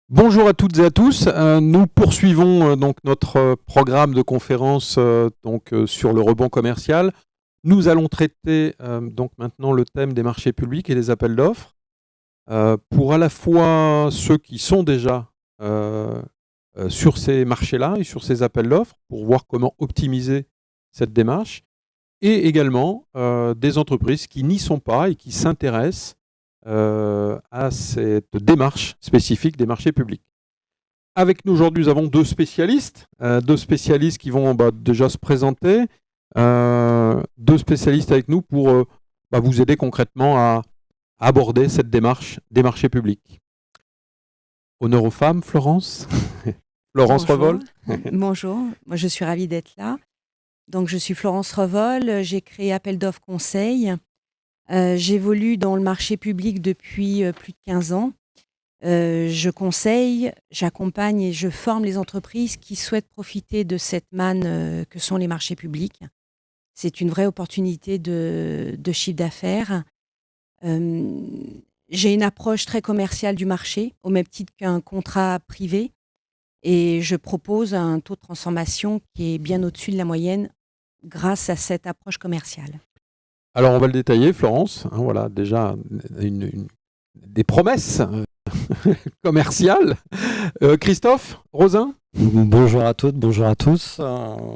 Bonjour à toutes et à tous. Nous poursuivons donc notre programme de conférence sur le rebond commercial. Nous allons traiter donc maintenant le thème des marchés publics et des appels d'offres pour à la fois ceux qui sont déjà sur ces marchés-là et sur ces appels d'offres pour voir comment optimiser cette démarche et également des entreprises qui n'y sont pas et qui s'intéressent à cette démarche spécifique des marchés publics. Avec nous aujourd'hui, nous avons deux spécialistes qui vont déjà se présenter, deux spécialistes avec nous pour vous aider concrètement à aborder cette démarche des marchés publics. Honneur aux femmes, Florence. Florence Bonjour. Revol. Bonjour, moi je suis ravie d'être là. Donc je suis Florence Revol, j'ai créé Appel d'offres Conseil. J'évolue dans le marché public depuis plus de 15 ans. Je conseille, j'accompagne et je forme les entreprises qui souhaitent profiter de cette manne que sont les marchés publics. C'est une vraie opportunité de chiffre d'affaires. J'ai une approche très commerciale du marché, au même titre qu'un contrat privé. Et je propose un taux de transformation qui est bien au-dessus de la moyenne grâce à cette approche commerciale. Alors on va le détailler, Florence. Voilà, déjà des promesses commerciales. Christophe, Rosin. Bonjour à toutes, bonjour à tous.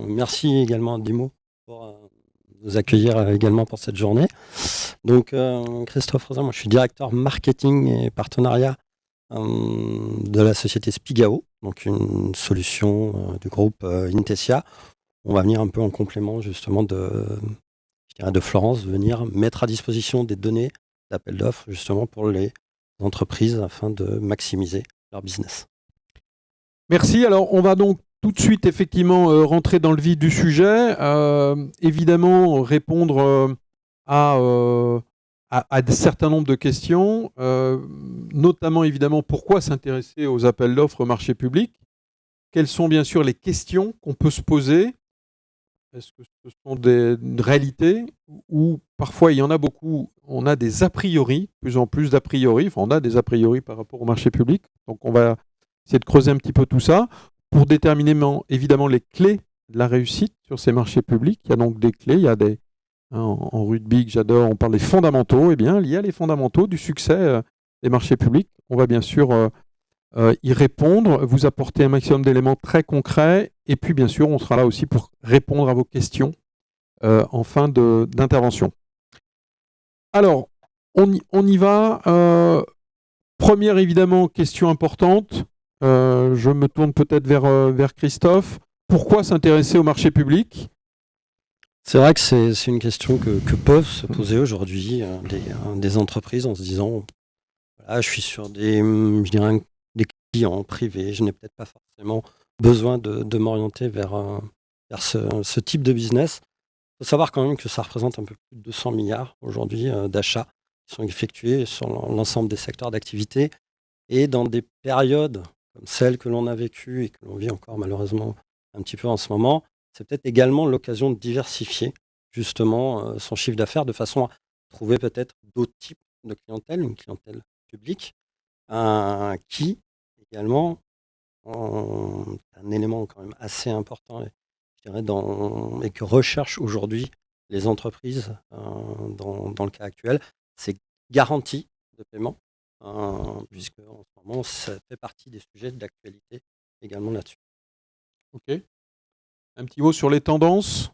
Merci également à Dimo pour nous accueillir également pour cette journée. Donc Christophe Rosin, moi je suis directeur marketing et partenariat de la société Spigao, donc une solution du groupe Intesia. On va venir un peu en complément justement de Florence, venir mettre à disposition des données d'appel d'offres justement pour les entreprises afin de maximiser leur business. Merci. Alors, on va donc tout de suite effectivement rentrer dans le vif du sujet. Évidemment, répondre à un certain nombre de questions, notamment évidemment pourquoi s'intéresser aux appels d'offres au marché public. Quelles sont bien sûr les questions qu'on peut se poser? Est-ce que ce sont des réalités ou parfois il y en a beaucoup, on a des a priori, de plus en plus d'a priori, enfin on a des a priori par rapport au marché public. Donc on va essayer de creuser un petit peu tout ça pour déterminer évidemment les clés de la réussite sur ces marchés publics. Il y a donc des clés, il y a des en rugby que j'adore, on parle des fondamentaux. Eh bien, il y a les fondamentaux du succès des marchés publics. On va bien sûr y répondre, vous apporter un maximum d'éléments très concrets, et puis bien sûr, on sera là aussi pour répondre à vos questions en fin d'intervention. Alors, on y va. Première évidemment question importante. Je me tourne peut-être vers Christophe. Pourquoi s'intéresser au marché public ? C'est vrai que c'est une question que peuvent se poser aujourd'hui des entreprises en se disant voilà, je suis sur des clients privés, je n'ai peut-être pas forcément besoin de m'orienter vers ce type de business. Il faut savoir quand même que ça représente un peu plus de 200 milliards aujourd'hui d'achats qui sont effectués sur l'ensemble des secteurs d'activité et dans des périodes comme celles que l'on a vécues et que l'on vit encore malheureusement un petit peu en ce moment. C'est peut-être également l'occasion de diversifier justement son chiffre d'affaires de façon à trouver peut-être d'autres types de clientèle, une clientèle publique, qui également un élément quand même assez important, je dirais, et que recherchent aujourd'hui les entreprises dans le cas actuel, c'est garantie de paiement, puisque en ce moment, ça fait partie des sujets d'actualité également là-dessus. Ok. Un petit mot sur les tendances.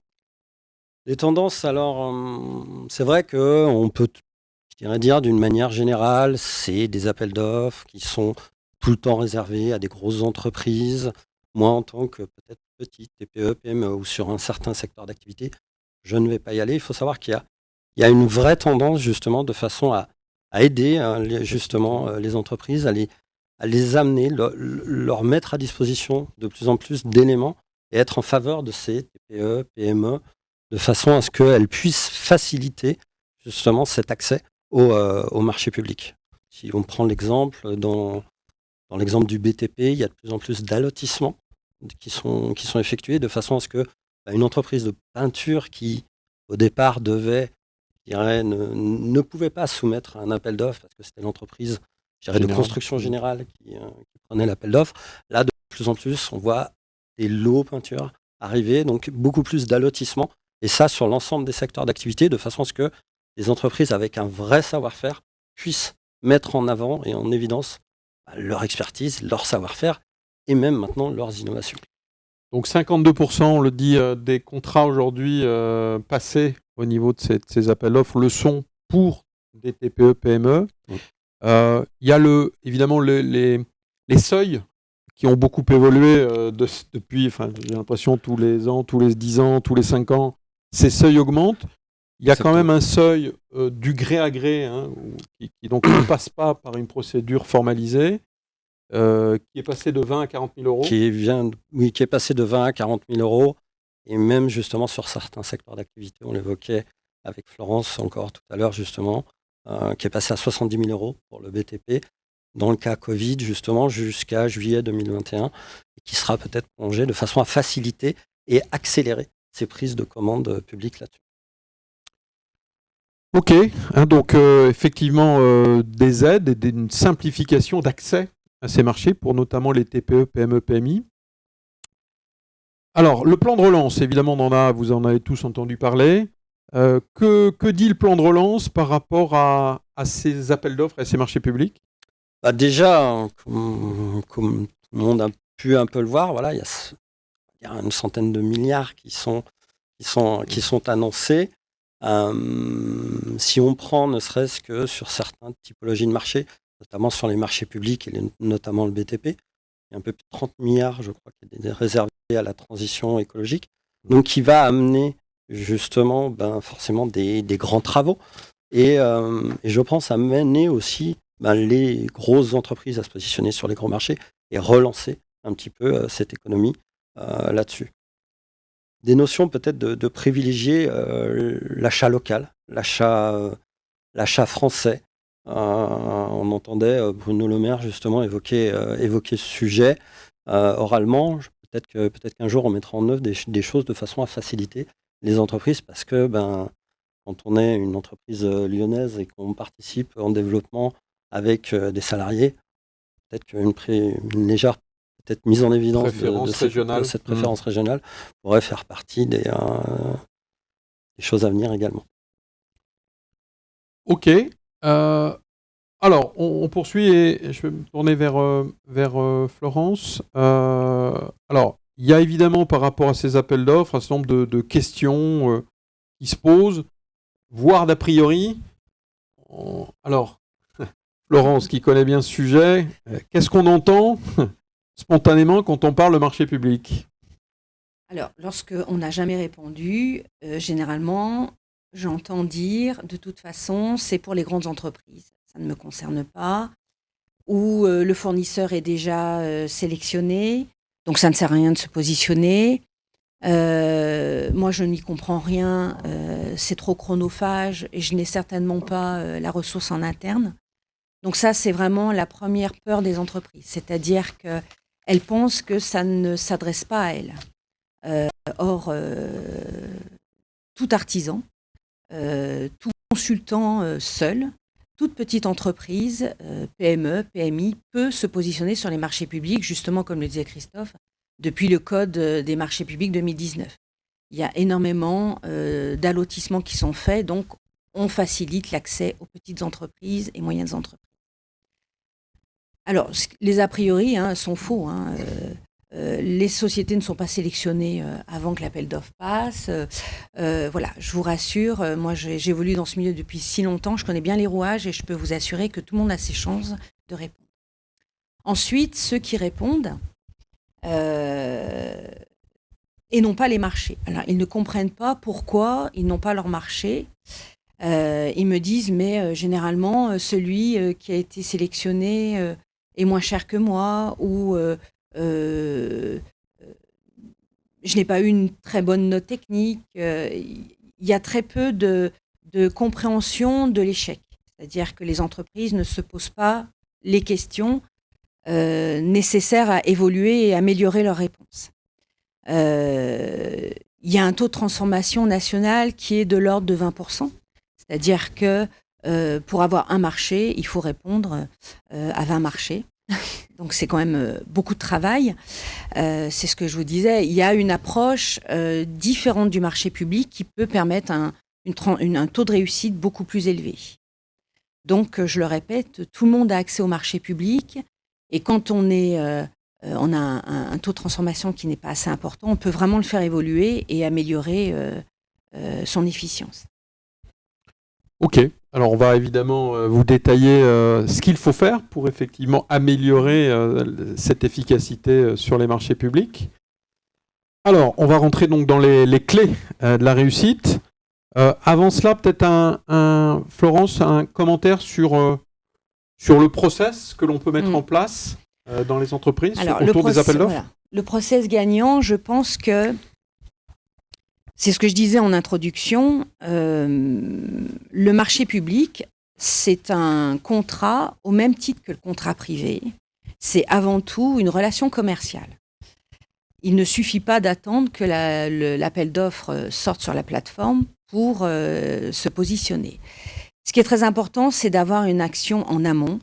Les tendances, alors, c'est vrai qu'on peut, je dirais, dire d'une manière générale, c'est des appels d'offres qui sont tout le temps réservés à des grosses entreprises. Moi, en tant que peut-être petite TPE, PME ou sur un certain secteur d'activité, je ne vais pas y aller. Il faut savoir qu'il y a une vraie tendance justement de façon à aider justement les entreprises, à les amener, leur mettre à disposition de plus en plus d'éléments et être en faveur de ces TPE, PME, de façon à ce qu'elles puissent faciliter justement cet accès au marché public. Si on prend l'exemple, dans l'exemple du BTP, il y a de plus en plus d'allotissements qui sont effectués de façon à ce que une entreprise de peinture qui, au départ, ne pouvait pas soumettre un appel d'offres parce que c'était l'entreprise de construction générale qui prenez l'appel d'offres. Là, de plus en plus, on voit des lots peintures arriver, donc beaucoup plus d'allotissement. Et ça, sur l'ensemble des secteurs d'activité, de façon à ce que les entreprises avec un vrai savoir-faire puissent mettre en avant et en évidence leur expertise, leur savoir-faire et même maintenant leurs innovations. Donc 52%, on le dit, des contrats aujourd'hui passés au niveau de ces appels d'offres le sont pour des TPE, PME. Il y a évidemment les seuils qui ont beaucoup évolué depuis, j'ai l'impression, tous les ans, tous les 10 ans, tous les 5 ans, ces seuils augmentent. Il y a quand même un seuil du gré à gré, qui donc ne passe pas par une procédure formalisée, qui est passé de 20 à 40 000 euros. Qui est passé de 20 à 40 000 euros. Et même justement sur certains secteurs d'activité, on l'évoquait avec Florence encore tout à l'heure justement, qui est passé à 70 000 euros pour le BTP, dans le cas Covid justement jusqu'à juillet 2021, et qui sera peut-être prolongé de façon à faciliter et accélérer ces prises de commandes publiques là-dessus. Ok, donc effectivement des aides et une simplification d'accès à ces marchés pour notamment les TPE, PME, PMI. Alors, le plan de relance, évidemment, vous en avez tous entendu parler. Que dit le plan de relance par rapport à ces appels d'offres et à ces marchés publics ? Déjà, comme tout le monde a pu un peu le voir, voilà, il y a une centaine de milliards qui sont annoncés. Si on prend ne serait-ce que sur certaines typologies de marchés, notamment sur les marchés publics et notamment le BTP, il y a un peu plus de 30 milliards, je crois, qui est réservé à la transition écologique, donc qui va amener justement forcément des grands travaux et je pense amener aussi les grosses entreprises à se positionner sur les gros marchés et relancer un petit peu cette économie là-dessus. Des notions peut-être de privilégier l'achat local, l'achat français. On entendait Bruno Le Maire justement évoquer ce sujet oralement. Peut-être qu'un jour on mettra en œuvre des choses de façon à faciliter les entreprises parce que quand on est une entreprise lyonnaise et qu'on participe en développement avec des salariés, peut-être qu'une légère mise en évidence de cette préférence régionale pourrait faire partie des choses à venir également. Ok. Alors, on poursuit et je vais me tourner vers Florence. Alors, il y a évidemment par rapport à ces appels d'offres un certain nombre de questions qui se posent, voire d'a priori. Alors, Florence, qui connaît bien ce sujet, qu'est-ce qu'on entend spontanément quand on parle de marché public ? Alors, lorsqu'on n'a jamais répondu, généralement, j'entends dire, de toute façon, c'est pour les grandes entreprises. Ça ne me concerne pas. Ou le fournisseur est déjà sélectionné, donc ça ne sert à rien de se positionner. Moi, je n'y comprends rien. C'est trop chronophage et je n'ai certainement pas la ressource en interne. Donc ça, c'est vraiment la première peur des entreprises. C'est-à-dire qu'elles pensent que ça ne s'adresse pas à elles. Or, tout artisan, tout consultant seul, toute petite entreprise, PME, PMI, peut se positionner sur les marchés publics, justement comme le disait Christophe, depuis le Code des marchés publics 2019. Il y a énormément d'allotissements qui sont faits, donc on facilite l'accès aux petites entreprises et moyennes entreprises. Alors, les a priori sont faux. Les sociétés ne sont pas sélectionnées avant que l'appel d'offres passe. Voilà, je vous rassure, moi j'évolue dans ce milieu depuis si longtemps, je connais bien les rouages et je peux vous assurer que tout le monde a ses chances de répondre. Ensuite, ceux qui répondent et n'ont pas les marchés. Alors, ils ne comprennent pas pourquoi ils n'ont pas leur marché. Ils me disent, mais généralement, celui qui a été sélectionné est moins cher que moi ou je n'ai pas eu une très bonne note technique. Il y a très peu de compréhension de l'échec. C'est-à-dire que les entreprises ne se posent pas les questions nécessaires à évoluer et améliorer leurs réponses. Il y a un taux de transformation national qui est de l'ordre de 20%. C'est-à-dire que pour avoir un marché, il faut répondre à 20 marchés. Donc c'est quand même beaucoup de travail. C'est ce que je vous disais. Il y a une approche différente du marché public qui peut permettre un taux de réussite beaucoup plus élevé. Donc je le répète, tout le monde a accès au marché public et quand on a un taux de transformation qui n'est pas assez important, on peut vraiment le faire évoluer et améliorer son efficience. Ok, alors on va évidemment vous détailler ce qu'il faut faire pour effectivement améliorer cette efficacité sur les marchés publics. Alors, on va rentrer donc dans les clés de la réussite. Avant cela, peut-être Florence, un commentaire sur le process que l'on peut mettre en place dans les entreprises autour des appels d'offres. Voilà. Le process gagnant, je pense que c'est ce que je disais en introduction. Le marché public, c'est un contrat au même titre que le contrat privé. C'est avant tout une relation commerciale. Il ne suffit pas d'attendre que l'appel d'offres sorte sur la plateforme pour se positionner. Ce qui est très important, c'est d'avoir une action en amont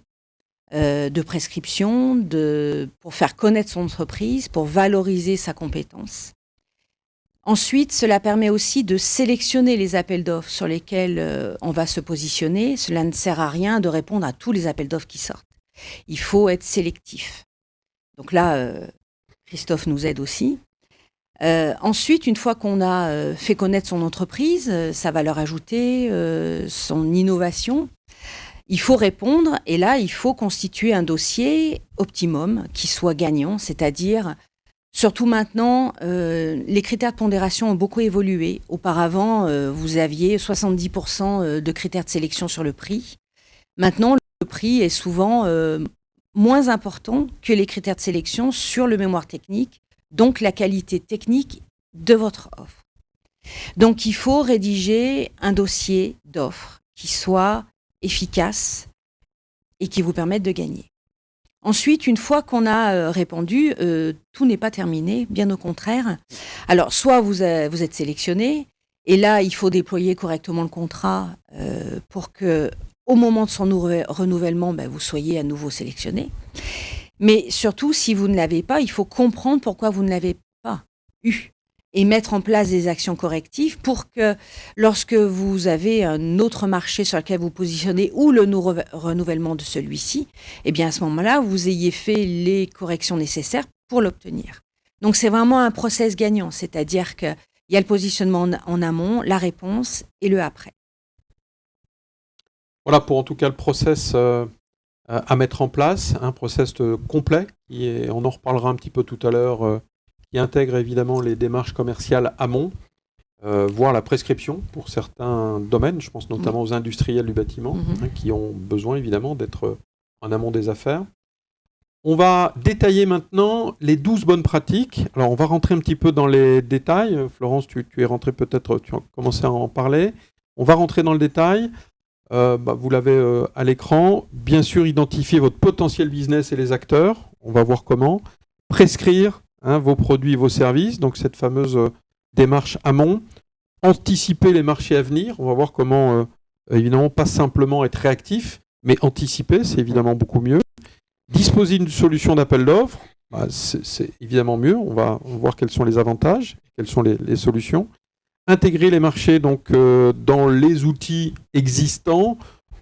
de prescription, pour faire connaître son entreprise, pour valoriser sa compétence. Ensuite, cela permet aussi de sélectionner les appels d'offres sur lesquels on va se positionner. Cela ne sert à rien de répondre à tous les appels d'offres qui sortent. Il faut être sélectif. Donc là, Christophe nous aide aussi. Ensuite, une fois qu'on a fait connaître son entreprise, sa valeur ajoutée, son innovation, il faut répondre et là, il faut constituer un dossier optimum qui soit gagnant, c'est-à-dire, surtout maintenant, les critères de pondération ont beaucoup évolué. Auparavant, vous aviez 70% de critères de sélection sur le prix. Maintenant, le prix est souvent moins important que les critères de sélection sur le mémoire technique, donc la qualité technique de votre offre. Donc, il faut rédiger un dossier d'offres qui soit efficace et qui vous permette de gagner. Ensuite, une fois qu'on a répondu, tout n'est pas terminé, bien au contraire. Alors, soit vous êtes sélectionné, et là, il faut déployer correctement le contrat pour que, au moment de son renouvellement, vous soyez à nouveau sélectionné. Mais surtout, si vous ne l'avez pas, il faut comprendre pourquoi vous ne l'avez pas eu et mettre en place des actions correctives pour que, lorsque vous avez un autre marché sur lequel vous positionnez ou le renouvellement de celui-ci, eh bien à ce moment-là, vous ayez fait les corrections nécessaires pour l'obtenir. Donc c'est vraiment un process gagnant, c'est-à-dire qu'il y a le positionnement en amont, la réponse et le après. Voilà pour en tout cas le process à mettre en place, un process complet, on en reparlera un petit peu tout à l'heure, qui intègre évidemment les démarches commerciales amont, voire la prescription pour certains domaines, je pense notamment aux industriels du bâtiment, qui ont besoin évidemment d'être en amont des affaires. On va détailler maintenant les 12 bonnes pratiques. Alors on va rentrer un petit peu dans les détails. Florence, tu es rentrée peut-être, tu as commencé à en parler. On va rentrer dans le détail. Vous l'avez à l'écran. Bien sûr, identifier votre potentiel business et les acteurs. On va voir comment. Prescrire vos produits et vos services. Donc cette fameuse démarche amont. Anticiper les marchés à venir. On va voir comment, évidemment, pas simplement être réactif, mais anticiper, c'est évidemment beaucoup mieux. Disposer d'une solution d'appel d'offres, c'est évidemment mieux. On va voir quels sont les avantages, quelles sont les solutions. Intégrer les marchés donc, dans les outils existants.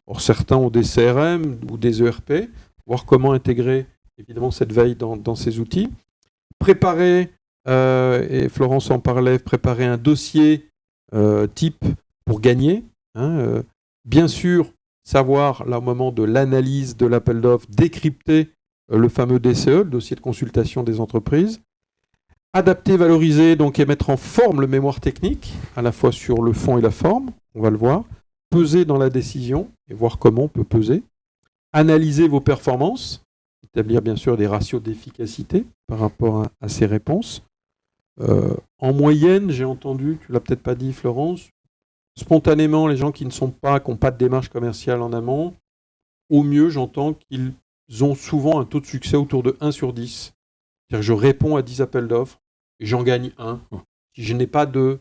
Or, certains ont des CRM ou des ERP. Voir comment intégrer évidemment cette veille dans ces outils. Préparer, et Florence en parlait, préparer un dossier type pour gagner. Bien sûr, savoir, là, au moment de l'analyse de l'appel d'offres, décrypter le fameux DCE, le dossier de consultation des entreprises. Adapter, valoriser donc, et mettre en forme le mémoire technique, à la fois sur le fond et la forme, on va le voir. Peser dans la décision et voir comment on peut peser. Analyser vos performances, établir bien sûr des ratios d'efficacité par rapport à ces réponses. En moyenne, j'ai entendu, tu ne l'as peut-être pas dit Florence, spontanément, les gens qui n'ont pas de démarche commerciale en amont, au mieux, j'entends qu'ils ont souvent un taux de succès autour de 1 sur 10. C'est-à-dire que je réponds à 10 appels d'offres et j'en gagne 1. Si je n'ai pas de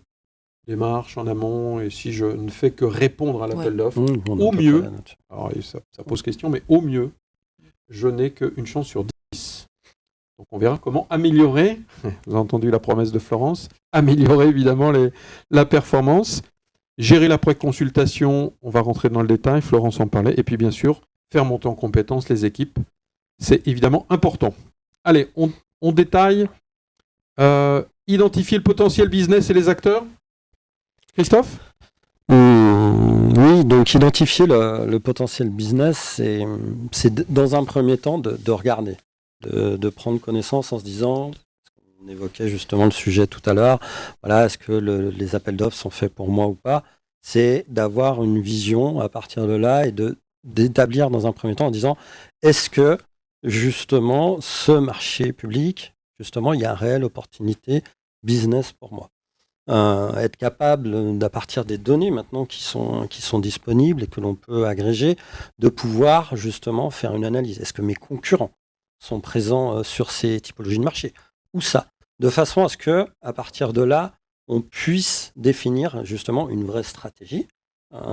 démarche en amont et si je ne fais que répondre à l'appel d'offres, au mieux, alors ça pose question, mais au mieux, je n'ai qu'une chance sur 10 Donc on verra comment améliorer, vous avez entendu la promesse de Florence, améliorer évidemment la performance, gérer l'après-consultation, on va rentrer dans le détail, Florence en parlait, et puis bien sûr, faire monter en compétence les équipes, c'est évidemment important. Allez, on détaille, identifier le potentiel business et les acteurs. Christophe ? Oui, donc identifier le potentiel business, c'est dans un premier temps de regarder, de prendre connaissance en se disant, on évoquait justement le sujet tout à l'heure, voilà, est-ce que les appels d'offres sont faits pour moi ou pas, c'est d'avoir une vision à partir de là et d'établir dans un premier temps en disant, est-ce que justement ce marché public, justement, il y a une réelle opportunité business pour moi. Être capable, à partir des données maintenant qui sont disponibles et que l'on peut agréger, de pouvoir justement faire une analyse. Est-ce que mes concurrents sont présents sur ces typologies de marché? Ou ça? De façon à ce que, à partir de là, on puisse définir justement une vraie stratégie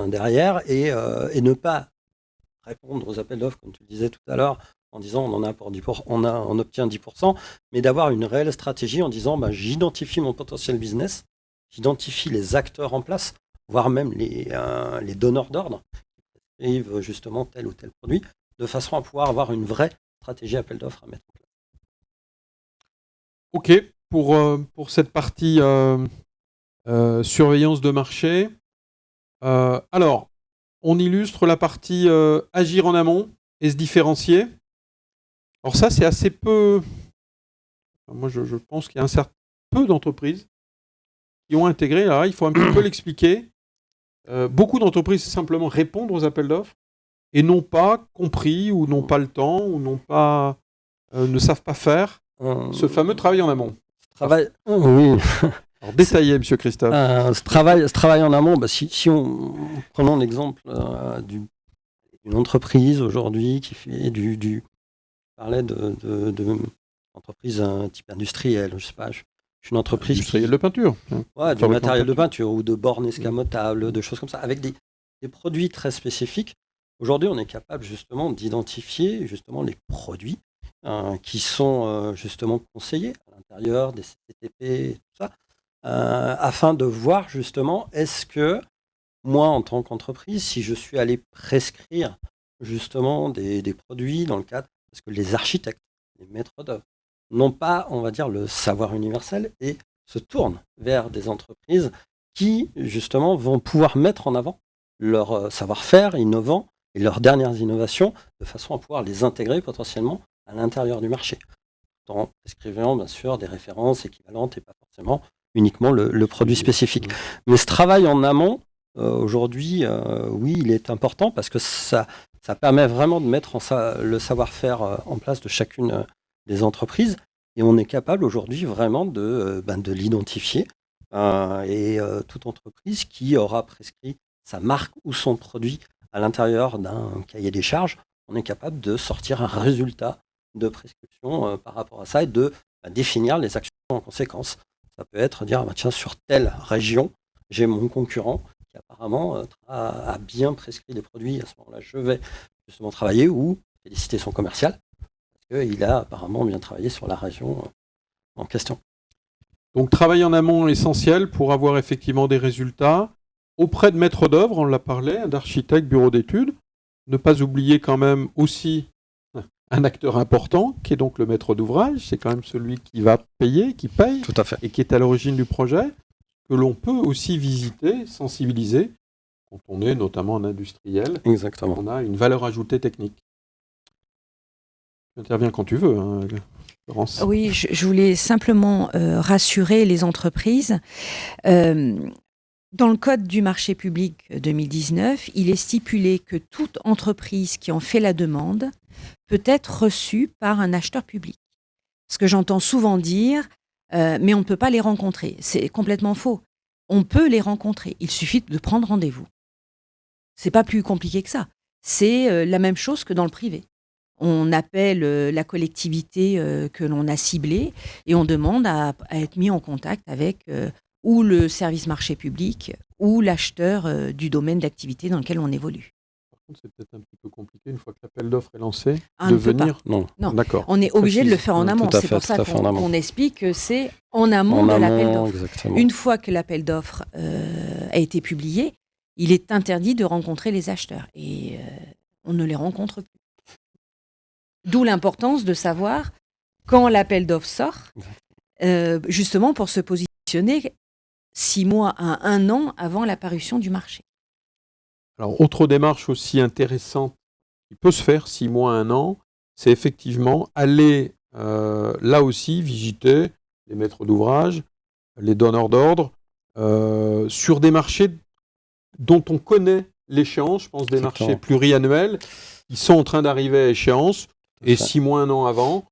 derrière et ne pas répondre aux appels d'offres, comme tu le disais tout à l'heure, en disant on en a pour 10%, on obtient 10%, mais d'avoir une réelle stratégie en disant j'identifie mon potentiel business, j'identifie les acteurs en place, voire même les donneurs d'ordre qui prescrivent justement tel ou tel produit, de façon à pouvoir avoir une vraie stratégie appel d'offres à mettre en place. Ok, pour cette partie surveillance de marché, alors, on illustre la partie agir en amont et se différencier. Alors ça, c'est assez peu... Moi, je pense qu'il y a un certain peu d'entreprises qui ont intégré. Alors là, il faut un petit peu l'expliquer. Beaucoup d'entreprises simplement répondent aux appels d'offres et n'ont pas compris ou n'ont pas le temps ou ne savent pas faire ce fameux travail en amont. Oui. Alors, détaillez, M. Christophe. Ce travail en amont, si on prenons l'exemple d'une entreprise aujourd'hui qui fait on parlait d'entreprise type industrielle, je sais pas, je suis une entreprise industrielle de peinture. Du matériel de peinture ou de bornes escamotables, de choses comme ça, avec des produits très spécifiques. Aujourd'hui, on est capable justement d'identifier justement les produits qui sont justement conseillés à l'intérieur des CTP, tout ça, afin de voir justement est-ce que moi, en tant qu'entreprise, si je suis allé prescrire justement des produits dans le cadre, parce que les architectes, les maîtres d'œuvre, n'ont pas, on va dire, le savoir universel et se tournent vers des entreprises qui, justement, vont pouvoir mettre en avant leur savoir-faire innovant et leurs dernières innovations de façon à pouvoir les intégrer potentiellement à l'intérieur du marché, en prescrivant, bien sûr, des références équivalentes et pas forcément uniquement le produit spécifique. Mais ce travail en amont, aujourd'hui, oui, il est important parce que ça permet vraiment de mettre le savoir-faire en place de chacune des entreprises et on est capable aujourd'hui vraiment de l'identifier et toute entreprise qui aura prescrit sa marque ou son produit à l'intérieur d'un cahier des charges, on est capable de sortir un résultat de prescription par rapport à ça et de définir les actions en conséquence. Ça peut être dire, tiens, sur telle région, j'ai mon concurrent qui apparemment a bien prescrit des produits. À ce moment-là, je vais justement travailler ou féliciter son commercial parce qu'il a apparemment bien travaillé sur la région en question. Donc, travail en amont essentiel pour avoir effectivement des résultats auprès de maîtres d'œuvre, on l'a parlé, d'architectes, bureaux d'études. Ne pas oublier quand même aussi un acteur important qui est donc le maître d'ouvrage. C'est quand même celui qui va payer, qui paye. Tout à fait. Et qui est à l'origine du projet, que l'on peut aussi visiter, sensibiliser, quand on est notamment en industriel. Exactement. On a une valeur ajoutée technique. Tu interviens quand tu veux, hein, Florence. Oui, je voulais simplement rassurer les entreprises. Dans le Code du marché public 2019, il est stipulé que toute entreprise qui en fait la demande peut être reçue par un acheteur public. Ce que j'entends souvent dire, mais on ne peut pas les rencontrer. C'est complètement faux. On peut les rencontrer. Il suffit de prendre rendez-vous. C'est pas plus compliqué que ça. C'est la même chose que dans le privé. On appelle la collectivité que l'on a ciblée et on demande à être mis en contact avec ou le service marché public ou l'acheteur du domaine d'activité dans lequel on évolue. contre, c'est peut-être un petit peu compliqué une fois que l'appel d'offres est lancé, Ah, de on ne peut pas. venir. Non. Non. D'accord. On est obligé de le faire en Tout amont. à C'est fait, pour ça tout à fait en amont. qu'on explique que c'est en amont En de l'appel amont, d'offres. exactement. Une fois que l'appel d'offres a été publié, il est interdit de rencontrer les acheteurs. Et on ne les rencontre plus. D'où l'importance de savoir quand l'appel d'offres sort, justement pour se positionner 6 mois à 1 an avant la parution du marché. Alors, autre démarche aussi intéressante qui peut se faire 6 mois, 1 an, c'est effectivement aller là aussi visiter les maîtres d'ouvrage, les donneurs d'ordre, sur des marchés dont on connaît l'échéance, je pense des Exactement. marchés pluriannuels, qui sont en train d'arriver à échéance, et 6 mois, 1 an avant,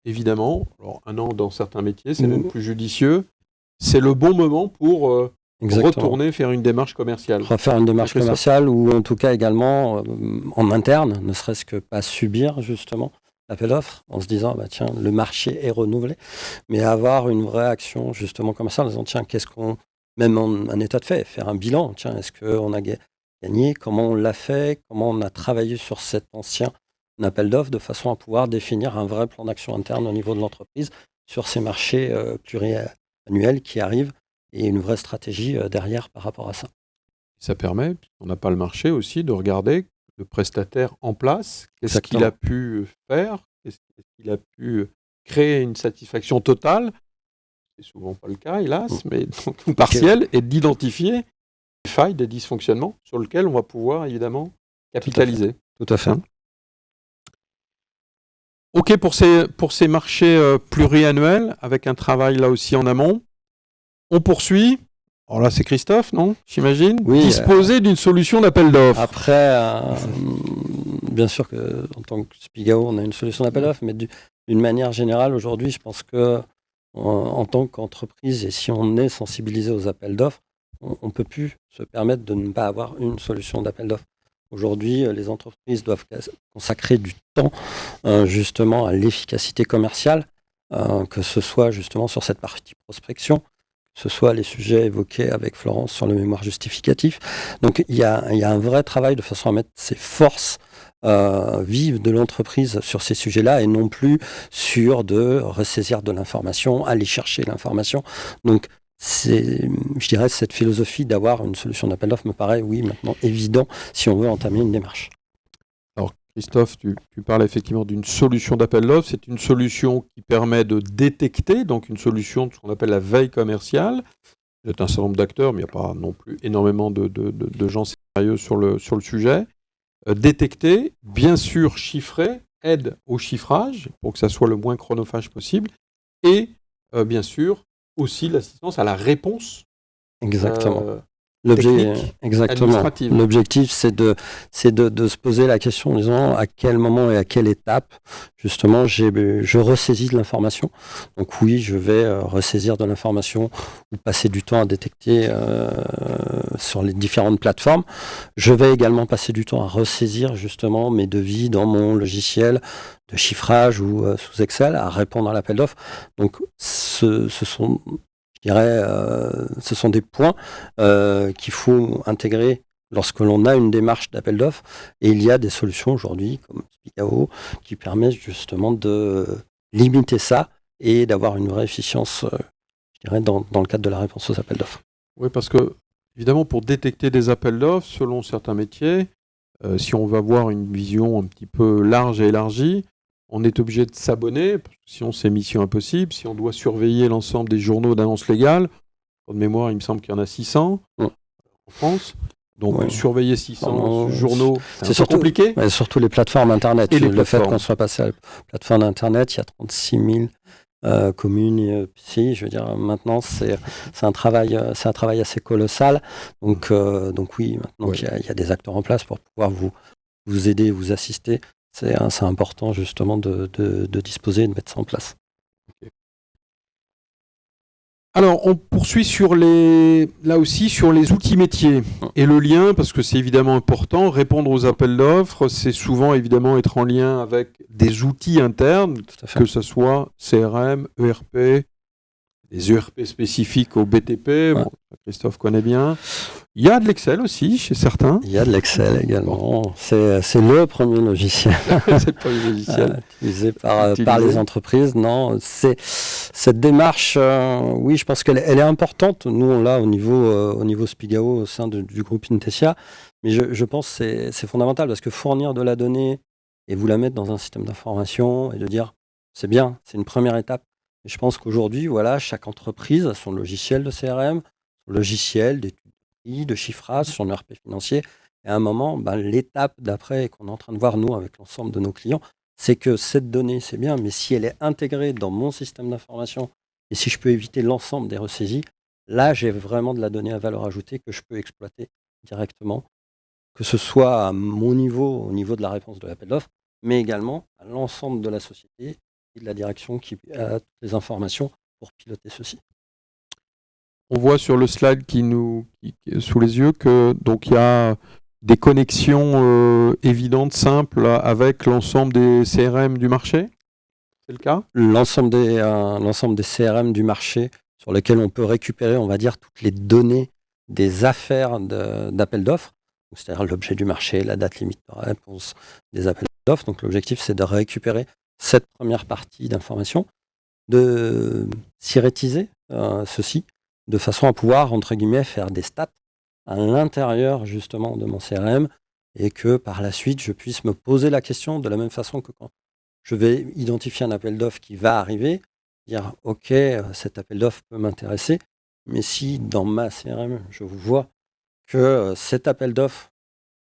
évidemment, alors 1 an dans certains métiers, c'est même plus judicieux, c'est le bon moment pour retourner faire une démarche commerciale. Refaire une démarche commerciale ou en tout cas également en interne, ne serait-ce que pas subir justement l'appel d'offres en se disant bah, tiens, le marché est renouvelé, mais avoir une vraie action justement commerciale en disant tiens, qu'est-ce qu'on, même un état de fait, faire un bilan, tiens, est-ce qu'on a gagné, comment on l'a fait, comment on a travaillé sur cet ancien appel d'offres de façon à pouvoir définir un vrai plan d'action interne au niveau de l'entreprise sur ces marchés pluriannuels qui arrivent et une vraie stratégie derrière par rapport à ça. Ça permet, puisqu'on n'a pas le marché aussi, de regarder le prestataire en place, qu'est-ce qu'il a pu faire, qu'est-ce qu'il a pu créer une satisfaction totale, c'est souvent pas le cas hélas, mais partielle, et d'identifier des failles, des dysfonctionnements sur lesquels on va pouvoir évidemment capitaliser. Tout à fait. Ok pour ces marchés pluriannuels, avec un travail là aussi en amont. On poursuit. Alors là, c'est Christophe, non? J'imagine. Oui, disposer d'une solution d'appel d'offres. Après, bien sûr qu'en tant que Spigao, on a une solution d'appel d'offres, mais d'une manière générale, aujourd'hui, je pense que en tant qu'entreprise, et si on est sensibilisé aux appels d'offres, on ne peut plus se permettre de ne pas avoir une solution d'appel d'offres. Aujourd'hui, les entreprises doivent consacrer du temps justement à l'efficacité commerciale, que ce soit justement sur cette partie prospection, que ce soit les sujets évoqués avec Florence sur le mémoire justificatif. Donc il y a un vrai travail de façon à mettre ses forces vives de l'entreprise sur ces sujets-là et non plus sur de ressaisir de l'information, aller chercher l'information. Donc je dirais cette philosophie d'avoir une solution d'appel d'offres me paraît, oui, maintenant évident si on veut entamer une démarche. Alors Christophe, tu parles effectivement d'une solution d'appel d'offres. C'est une solution qui permet de détecter, donc une solution de ce qu'on appelle la veille commerciale. Il y a un certain nombre d'acteurs, mais il n'y a pas non plus énormément de gens sérieux sur le sujet. Détecter, bien sûr chiffrer, aide au chiffrage pour que ça soit le moins chronophage possible, et bien sûr aussi l'assistance à la réponse. Exactement. Administrative. L'objectif, c'est de se poser la question en disant à quel moment et à quelle étape, justement, je ressaisis de l'information. Donc oui, je vais ressaisir de l'information ou passer du temps à détecter sur les différentes plateformes. Je vais également passer du temps à ressaisir justement mes devis dans mon logiciel de chiffrage ou sous Excel, à répondre à l'appel d'offres. Donc ce sont des points qu'il faut intégrer lorsque l'on a une démarche d'appel d'offres. Et il y a des solutions aujourd'hui, comme Spigao, qui permettent justement de limiter ça et d'avoir une vraie efficience, dans le cadre de la réponse aux appels d'offres. Oui, parce que, évidemment, pour détecter des appels d'offres, selon certains métiers, si on veut avoir une vision un petit peu large et élargie, on est obligé de s'abonner, parce que sinon c'est mission impossible. Si on doit surveiller l'ensemble des journaux d'annonces légales, de mémoire, il me semble qu'il y en a 600 en France. Donc surveiller 600 journaux, c'est surtout compliqué. Surtout les plateformes Internet. Et le fait qu'on soit passé à la plateforme Internet, il y a 36 000 communes et PCI. Je veux dire, maintenant, c'est un travail assez colossal. Donc oui, maintenant qu'il y a des acteurs en place pour pouvoir vous aider, vous assister, c'est important justement de disposer et de mettre ça en place. Okay. Alors, on poursuit là aussi sur les outils métiers et le lien, parce que c'est évidemment important. Répondre aux appels d'offres, c'est souvent évidemment être en lien avec des outils internes, que ce soit CRM, ERP, des ERP spécifiques au BTP. Bon, Christophe connaît bien. Il y a de l'Excel aussi chez certains. Il y a de l'Excel également. C'est le premier logiciel C'est le premier logiciel utilisé par les entreprises. Non, cette démarche, oui, je pense qu'elle est importante. Nous, on l'a au niveau Spigao au sein du groupe Intesia. Mais je pense que c'est fondamental parce que fournir de la donnée et vous la mettre dans un système d'information et de dire c'est bien, c'est une première étape. Et je pense qu'aujourd'hui, voilà, chaque entreprise a son logiciel de CRM, son logiciel d'études de chiffrage, son ERP financier. Et à un moment, l'étape d'après, et qu'on est en train de voir nous avec l'ensemble de nos clients, c'est que cette donnée, c'est bien, mais si elle est intégrée dans mon système d'information et si je peux éviter l'ensemble des ressaisies, là, j'ai vraiment de la donnée à valeur ajoutée que je peux exploiter directement, que ce soit à mon niveau, au niveau de la réponse de l'appel d'offres, mais également à l'ensemble de la société et de la direction qui a toutes les informations pour piloter ceci. On voit sur le slide qui est sous les yeux que donc il y a des connexions évidentes, simples avec l'ensemble des CRM du marché. C'est le cas ? L'ensemble des CRM du marché sur lesquels on peut récupérer, on va dire, toutes les données des affaires d'appel d'offres, c'est-à-dire l'objet du marché, la date limite de réponse des appels d'offres. Donc l'objectif, c'est de récupérer cette première partie d'information, de syrétiser ceci, de façon à pouvoir, entre guillemets, faire des stats à l'intérieur justement de mon CRM et que par la suite, je puisse me poser la question de la même façon que quand je vais identifier un appel d'offres qui va arriver, dire « Ok, cet appel d'offres peut m'intéresser, mais si dans ma CRM, je vois que cet appel d'offres,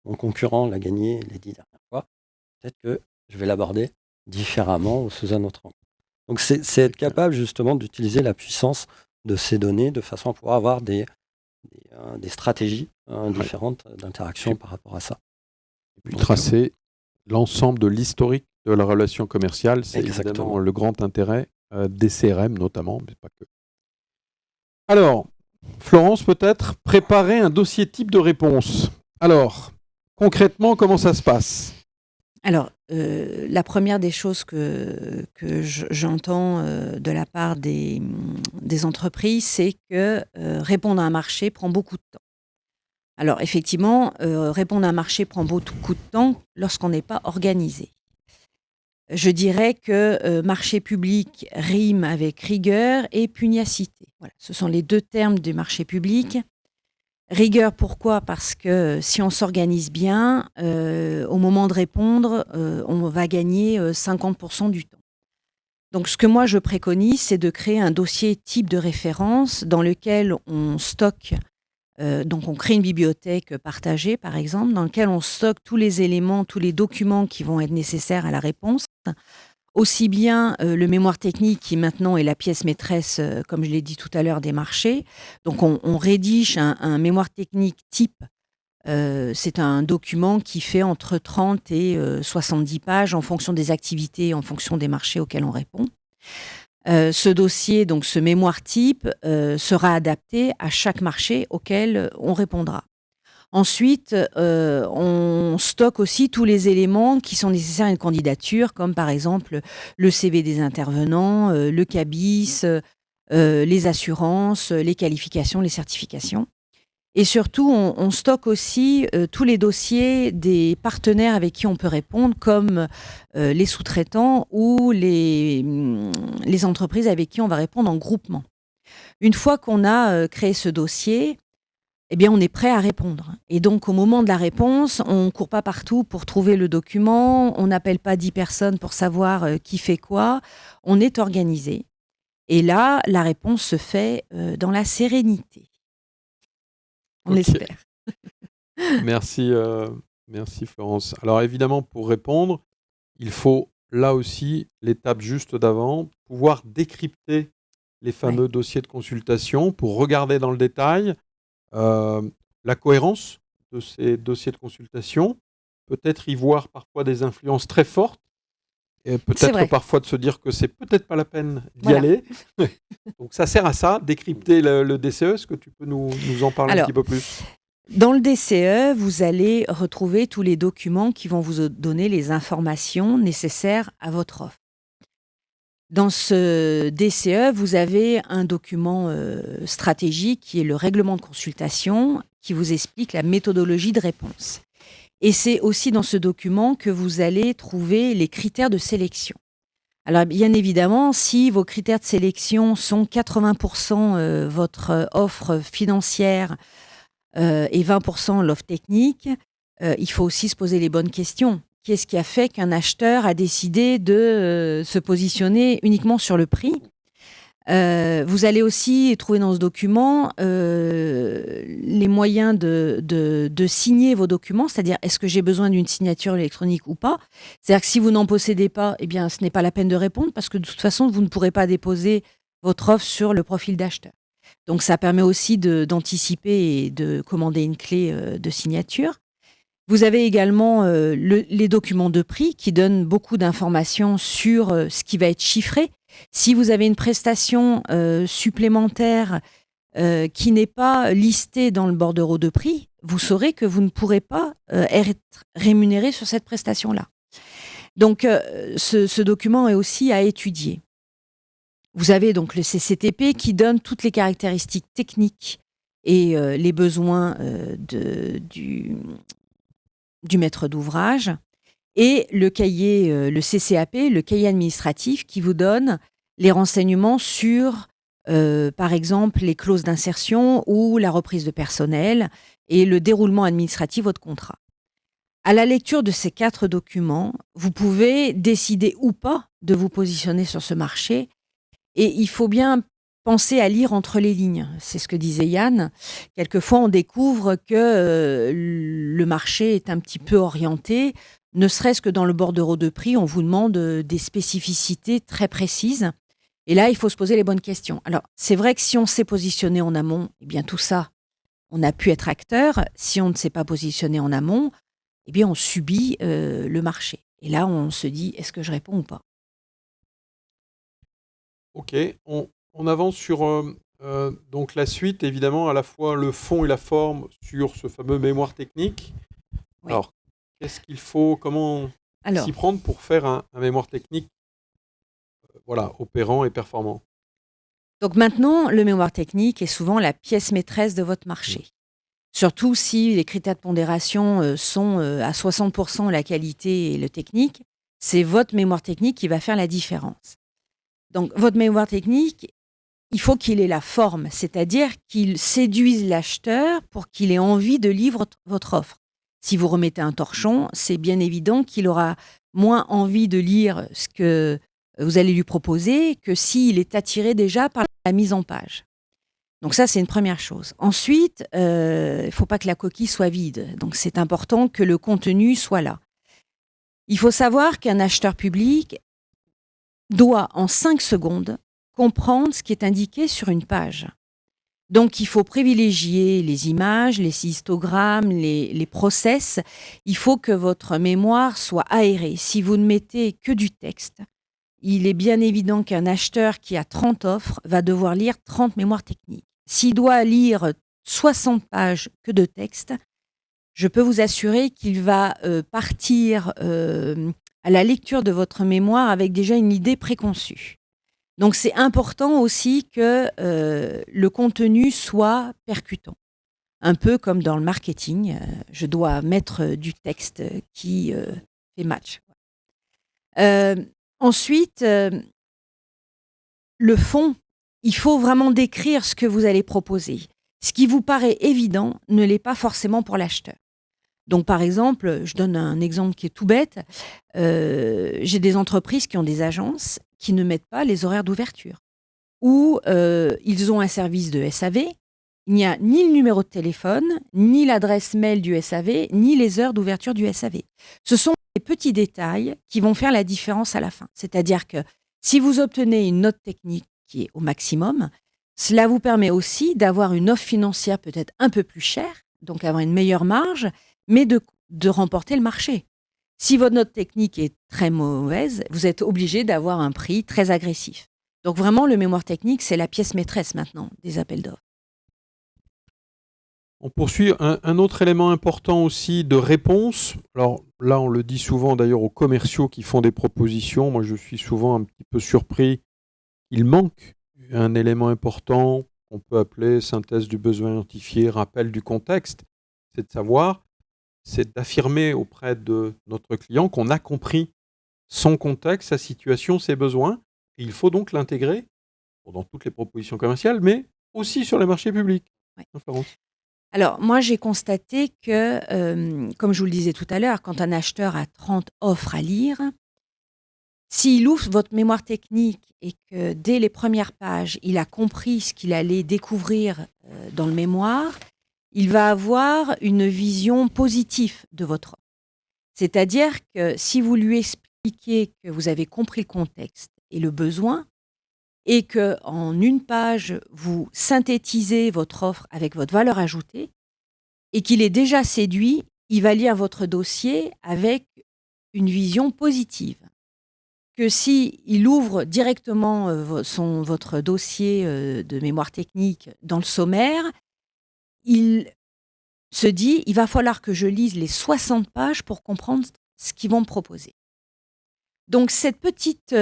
mon concurrent l'a gagné les 10 dernières fois, peut-être que je vais l'aborder différemment ou sous un autre angle. » Donc c'est être capable justement d'utiliser la puissance de ces données de façon à pouvoir avoir des stratégies différentes d'interaction par rapport à ça. Et puis tracer l'ensemble de l'historique de la relation commerciale, c'est évidemment le grand intérêt des CRM notamment, mais pas que. Alors, Florence, peut-être préparer un dossier type de réponse. Alors, concrètement, comment ça se passe ? Alors, la première des choses que j'entends de la part des entreprises, c'est que répondre à un marché prend beaucoup de temps. Alors, effectivement, répondre à un marché prend beaucoup de temps lorsqu'on n'est pas organisé. Je dirais que marché public rime avec rigueur et pugnacité. Voilà, ce sont les deux termes du marché public. Rigueur, pourquoi ? Parce que si on s'organise bien, au moment de répondre, on va gagner 50% du temps. Donc, ce que moi je préconise, c'est de créer un dossier type de référence dans lequel on stocke, donc on crée une bibliothèque partagée, par exemple, dans laquelle on stocke tous les éléments, tous les documents qui vont être nécessaires à la réponse. Aussi bien le mémoire technique qui maintenant est la pièce maîtresse, comme je l'ai dit tout à l'heure, des marchés. Donc on rédige un mémoire technique type. C'est un document qui fait entre 30 et 70 pages en fonction des activités, en fonction des marchés auxquels on répond. Ce dossier, donc ce mémoire type, sera adapté à chaque marché auquel on répondra. Ensuite, on stocke aussi tous les éléments qui sont nécessaires à une candidature, comme par exemple le CV des intervenants, le CABIS, les assurances, les qualifications, les certifications. Et surtout, on stocke aussi tous les dossiers des partenaires avec qui on peut répondre, comme les sous-traitants ou les entreprises avec qui on va répondre en groupement. Une fois qu'on a créé ce dossier, eh bien, on est prêt à répondre. Et donc, au moment de la réponse, on ne court pas partout pour trouver le document, on n'appelle pas 10 personnes pour savoir qui fait quoi, on est organisé. Et là, la réponse se fait dans la sérénité. On l'espère. Merci Florence. Alors évidemment, pour répondre, il faut là aussi, l'étape juste d'avant, pouvoir décrypter les fameux dossiers de consultation pour regarder dans le détail la cohérence de ces dossiers de consultation, peut-être y voir parfois des influences très fortes, et peut-être parfois de se dire que c'est peut-être pas la peine d'y aller. Donc ça sert à ça, décrypter le DCE. Est-ce que tu peux nous en parler un petit peu plus ? Dans le DCE, vous allez retrouver tous les documents qui vont vous donner les informations nécessaires à votre offre. Dans ce DCE, vous avez un document stratégique qui est le règlement de consultation qui vous explique la méthodologie de réponse. Et c'est aussi dans ce document que vous allez trouver les critères de sélection. Alors bien évidemment, si vos critères de sélection sont 80% votre offre financière et 20% l'offre technique, il faut aussi se poser les bonnes questions. Qu'est-ce qui a fait qu'un acheteur a décidé de se positionner uniquement sur le prix ? Vous allez aussi trouver dans ce document les moyens de signer vos documents, c'est-à-dire est-ce que j'ai besoin d'une signature électronique ou pas ? C'est-à-dire que si vous n'en possédez pas, eh bien, ce n'est pas la peine de répondre parce que de toute façon, vous ne pourrez pas déposer votre offre sur le profil d'acheteur. Donc ça permet aussi d'anticiper et de commander une clé de signature. Vous avez également les documents de prix qui donnent beaucoup d'informations sur ce qui va être chiffré. Si vous avez une prestation supplémentaire qui n'est pas listée dans le bordereau de prix, vous saurez que vous ne pourrez pas être rémunéré sur cette prestation-là. Donc, ce document est aussi à étudier. Vous avez donc le CCTP qui donne toutes les caractéristiques techniques et les besoins du maître d'ouvrage, et le cahier, le CCAP, le cahier administratif, qui vous donne les renseignements sur, par exemple, les clauses d'insertion ou la reprise de personnel et le déroulement administratif de votre contrat. À la lecture de ces 4 documents, vous pouvez décider ou pas de vous positionner sur ce marché, et il faut bien penser à lire entre les lignes. C'est ce que disait Yann. Quelquefois, on découvre que le marché est un petit peu orienté, ne serait-ce que dans le bordereau de prix, on vous demande des spécificités très précises. Et là, il faut se poser les bonnes questions. Alors, c'est vrai que si on s'est positionné en amont, eh bien tout ça, on a pu être acteur. Si on ne s'est pas positionné en amont, eh bien on subit le marché. Et là, on se dit, est-ce que je réponds ou pas ? Ok, on avance sur donc la suite, évidemment, à la fois le fond et la forme sur ce fameux mémoire technique. Oui. Alors, qu'est-ce qu'il faut, comment s'y prendre pour faire un mémoire technique opérant et performant ? Donc maintenant, le mémoire technique est souvent la pièce maîtresse de votre marché. Surtout si les critères de pondération sont à 60% la qualité et le technique, c'est votre mémoire technique qui va faire la différence. Donc votre mémoire technique, il faut qu'il ait la forme, c'est-à-dire qu'il séduise l'acheteur pour qu'il ait envie de lire votre offre. Si vous remettez un torchon, c'est bien évident qu'il aura moins envie de lire ce que vous allez lui proposer que s'il est attiré déjà par la mise en page. Donc ça, c'est une première chose. Ensuite, il ne faut pas que la coquille soit vide. Donc c'est important que le contenu soit là. Il faut savoir qu'un acheteur public doit, en 5 secondes, comprendre ce qui est indiqué sur une page. Donc, il faut privilégier les images, les histogrammes, les process. Il faut que votre mémoire soit aérée. Si vous ne mettez que du texte, il est bien évident qu'un acheteur qui a 30 offres va devoir lire 30 mémoires techniques. S'il doit lire 60 pages que de texte, je peux vous assurer qu'il va partir à la lecture de votre mémoire avec déjà une idée préconçue. Donc, c'est important aussi que le contenu soit percutant. Un peu comme dans le marketing, je dois mettre du texte qui fait match. Ensuite, le fond, il faut vraiment décrire ce que vous allez proposer. Ce qui vous paraît évident ne l'est pas forcément pour l'acheteur. Donc, par exemple, je donne un exemple qui est tout bête. J'ai des entreprises qui ont des agences qui ne mettent pas les horaires d'ouverture. Ou ils ont un service de SAV. Il n'y a ni le numéro de téléphone, ni l'adresse mail du SAV, ni les heures d'ouverture du SAV. Ce sont des petits détails qui vont faire la différence à la fin. C'est-à-dire que si vous obtenez une note technique qui est au maximum, cela vous permet aussi d'avoir une offre financière peut-être un peu plus chère, donc avoir une meilleure marge, mais de remporter le marché. Si votre note technique est très mauvaise, vous êtes obligé d'avoir un prix très agressif. Donc vraiment, le mémoire technique, c'est la pièce maîtresse maintenant des appels d'offres. On poursuit un autre élément important aussi de réponse. Alors, là, on le dit souvent d'ailleurs aux commerciaux qui font des propositions. Moi, je suis souvent un petit peu surpris. Il manque un élément important qu'on peut appeler synthèse du besoin identifié, rappel du contexte. C'est de savoir, c'est d'affirmer auprès de notre client qu'on a compris son contexte, sa situation, ses besoins. Et il faut donc l'intégrer dans toutes les propositions commerciales, mais aussi sur les marchés publics. Ouais. Florence. Alors, moi, j'ai constaté que, comme je vous le disais tout à l'heure, quand un acheteur a 30 offres à lire, s'il ouvre votre mémoire technique et que dès les premières pages, il a compris ce qu'il allait découvrir dans le mémoire, il va avoir une vision positive de votre offre. C'est-à-dire que si vous lui expliquez que vous avez compris le contexte et le besoin, et qu'en une page, vous synthétisez votre offre avec votre valeur ajoutée, et qu'il est déjà séduit, il va lire votre dossier avec une vision positive. Que s'il ouvre directement votre dossier de mémoire technique dans le sommaire, il se dit, il va falloir que je lise les 60 pages pour comprendre ce qu'ils vont me proposer. Donc cette petite,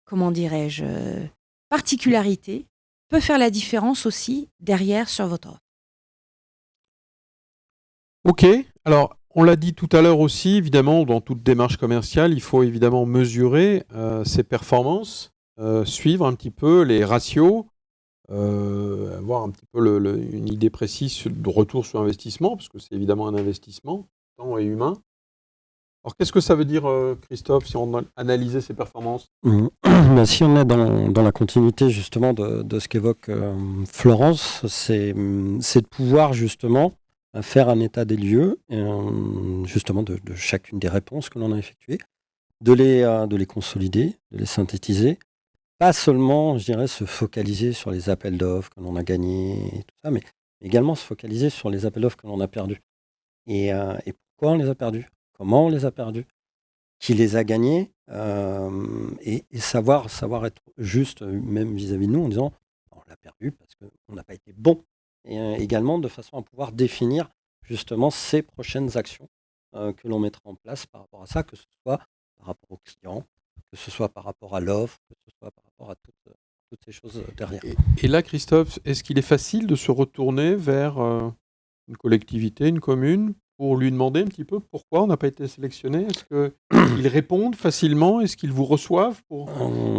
comment dirais-je, particularité peut faire la différence aussi derrière sur votre offre. Ok, alors on l'a dit tout à l'heure aussi, évidemment, dans toute démarche commerciale, il faut évidemment mesurer ses performances, suivre un petit peu les ratios, avoir un petit peu une idée précise de retour sur investissement, parce que c'est évidemment un investissement, temps et humain. Alors qu'est-ce que ça veut dire, Christophe, si on analysait ses performances ? Si on est dans la continuité justement de ce qu'évoque Florence, c'est de pouvoir justement faire un état des lieux, justement de chacune des réponses que l'on a effectuées, de les consolider, de les synthétiser, pas seulement, je dirais, se focaliser sur les appels d'offres que l'on a gagnés et tout ça, mais également se focaliser sur les appels d'offres que l'on a perdus. Et pourquoi on les a perdus ? Comment on les a perdus ? Qui les a gagnés ? Et savoir être juste, même vis-à-vis de nous, en disant on l'a perdu parce qu'on n'a pas été bon. Et également de façon à pouvoir définir justement ces prochaines actions que l'on mettra en place par rapport à ça, que ce soit par rapport au client, que ce soit par rapport à l'offre, que ce soit par rapport à toutes ces choses derrière. Et là, Christophe, est-ce qu'il est facile de se retourner vers une collectivité, une commune, pour lui demander un petit peu pourquoi on n'a pas été sélectionné ? Est-ce qu'ils répondent facilement ? Est-ce qu'ils vous reçoivent pour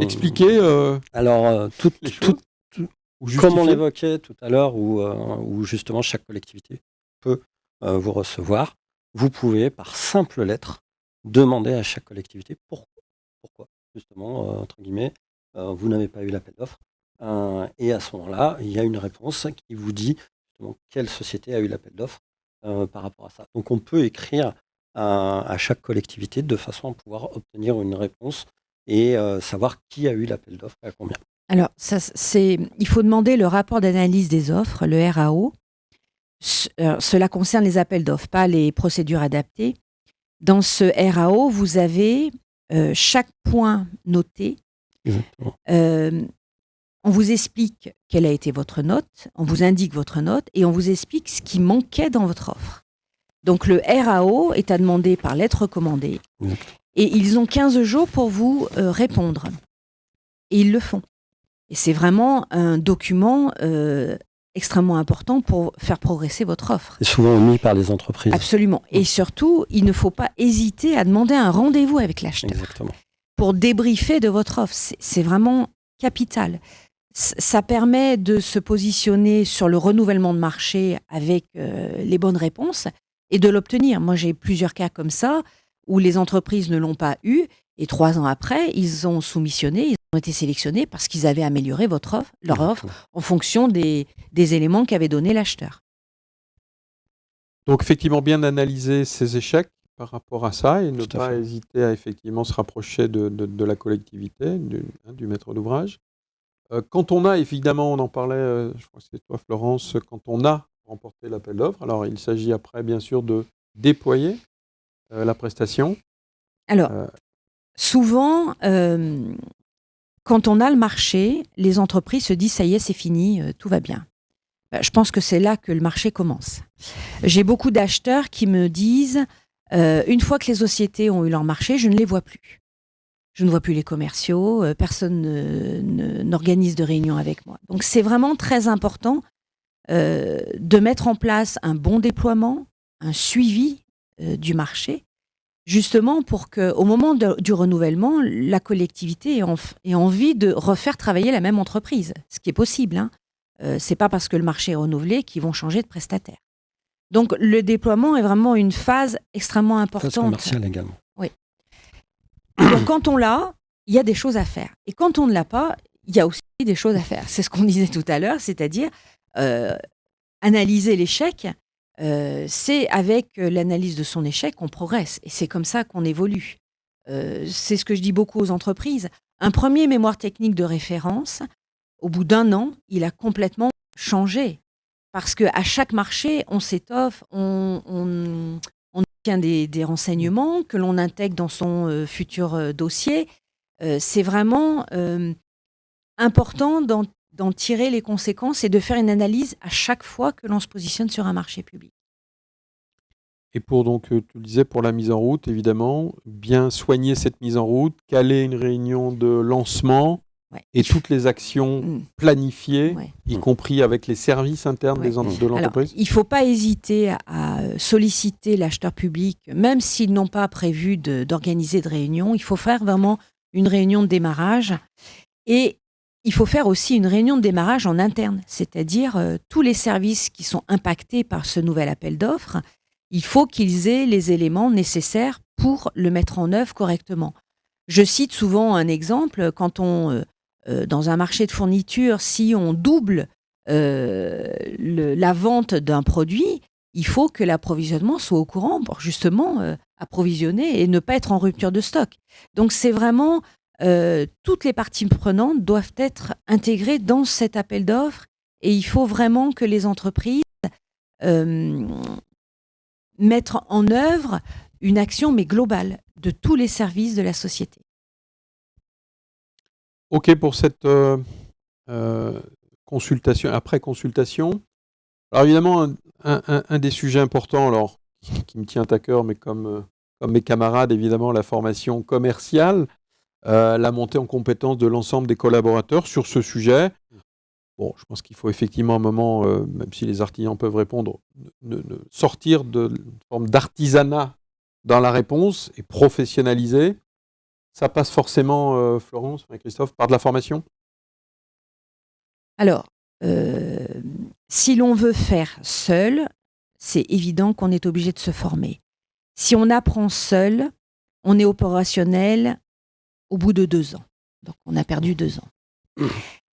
expliquer les choses comme on l'évoquait tout à l'heure, où justement chaque collectivité peut vous recevoir, vous pouvez par simple lettre demander à chaque collectivité pourquoi justement, entre guillemets, vous n'avez pas eu l'appel d'offres. Et à ce moment-là, il y a une réponse qui vous dit justement quelle société a eu l'appel d'offres par rapport à ça. Donc on peut écrire à chaque collectivité de façon à pouvoir obtenir une réponse et savoir qui a eu l'appel d'offres et à combien. Alors, il faut demander le rapport d'analyse des offres, le RAO. Cela concerne les appels d'offres, pas les procédures adaptées. Dans ce RAO, vous avez chaque point noté. Exactement. On vous explique quelle a été votre note, on vous indique votre note et on vous explique ce qui manquait dans votre offre. Donc le RAO est à demander par lettre recommandée et ils ont 15 jours pour vous répondre. Et ils le font. Et c'est vraiment un document extrêmement important pour faire progresser votre offre. C'est souvent omis par les entreprises. Absolument. Et surtout, il ne faut pas hésiter à demander un rendez-vous avec l'acheteur. Exactement. Pour débriefer de votre offre. C'est vraiment capital. Ça permet de se positionner sur le renouvellement de marché avec les bonnes réponses et de l'obtenir. Moi, j'ai plusieurs cas comme ça où les entreprises ne l'ont pas eu et 3 ans après, ils ont soumissionné, ils ont été sélectionnés parce qu'ils avaient amélioré leur offre en fonction des éléments qu'avait donné l'acheteur. Donc effectivement, bien analyser ses échecs par rapport à ça et ne pas hésiter à effectivement se rapprocher de la collectivité, du maître d'ouvrage. Quand on a, évidemment, on en parlait, je crois que c'est toi Florence, quand on a remporté l'appel d'offres, alors il s'agit après bien sûr de déployer la prestation. Alors, souvent, quand on a le marché, les entreprises se disent ça y est, c'est fini, tout va bien. Je pense que c'est là que le marché commence. J'ai beaucoup d'acheteurs qui me disent, une fois que les sociétés ont eu leur marché, je ne les vois plus. Je ne vois plus les commerciaux, personne n'organise de réunion avec moi. Donc c'est vraiment très important de mettre en place un bon déploiement, un suivi du marché, justement pour qu'au moment du renouvellement, la collectivité ait envie de refaire travailler la même entreprise, ce qui est possible, hein. C'est pas parce que le marché est renouvelé qu'ils vont changer de prestataire. Donc le déploiement est vraiment une phase extrêmement importante. Phase commerciale également. Oui. Donc quand on l'a, il y a des choses à faire. Et quand on ne l'a pas, il y a aussi des choses à faire. C'est ce qu'on disait tout à l'heure, c'est-à-dire analyser l'échec. C'est avec l'analyse de son échec qu'on progresse. Et c'est comme ça qu'on évolue. C'est ce que je dis beaucoup aux entreprises. Un premier mémoire technique de référence, au bout d'1 an, il a complètement changé. Parce qu'à chaque marché, on s'étoffe, on obtient des renseignements que l'on intègre dans son futur dossier. C'est vraiment important d'en tirer les conséquences et de faire une analyse à chaque fois que l'on se positionne sur un marché public. Et pour donc, tu le disais, pour la mise en route, évidemment, bien soigner cette mise en route, caler une réunion de lancement et toutes les actions planifiées, y compris avec les services internes de l'entreprise. Alors, il ne faut pas hésiter à solliciter l'acheteur public, même s'ils n'ont pas prévu d'organiser de réunion. Il faut faire vraiment une réunion de démarrage. Et il faut faire aussi une réunion de démarrage en interne, c'est-à-dire tous les services qui sont impactés par ce nouvel appel d'offres, il faut qu'ils aient les éléments nécessaires pour le mettre en œuvre correctement. Je cite souvent un exemple, quand dans un marché de fourniture, si on double la vente d'un produit, il faut que l'approvisionnement soit au courant pour justement approvisionner et ne pas être en rupture de stock. Donc c'est vraiment, toutes les parties prenantes doivent être intégrées dans cet appel d'offres et il faut vraiment que les entreprises mettre en œuvre une action, mais globale, de tous les services de la société. OK pour cette consultation, après consultation. Alors évidemment, un des sujets importants, alors, qui me tient à cœur, mais comme mes camarades, évidemment, la formation commerciale, la montée en compétence de l'ensemble des collaborateurs sur ce sujet. Bon, je pense qu'il faut effectivement un moment, même si les artisans peuvent répondre, sortir de forme d'artisanat dans la réponse et professionnaliser. Ça passe forcément, Florence et Christophe, par de la formation ? Alors, si l'on veut faire seul, c'est évident qu'on est obligé de se former. Si on apprend seul, on est opérationnel au bout de 2 ans. Donc, on a perdu 2 ans.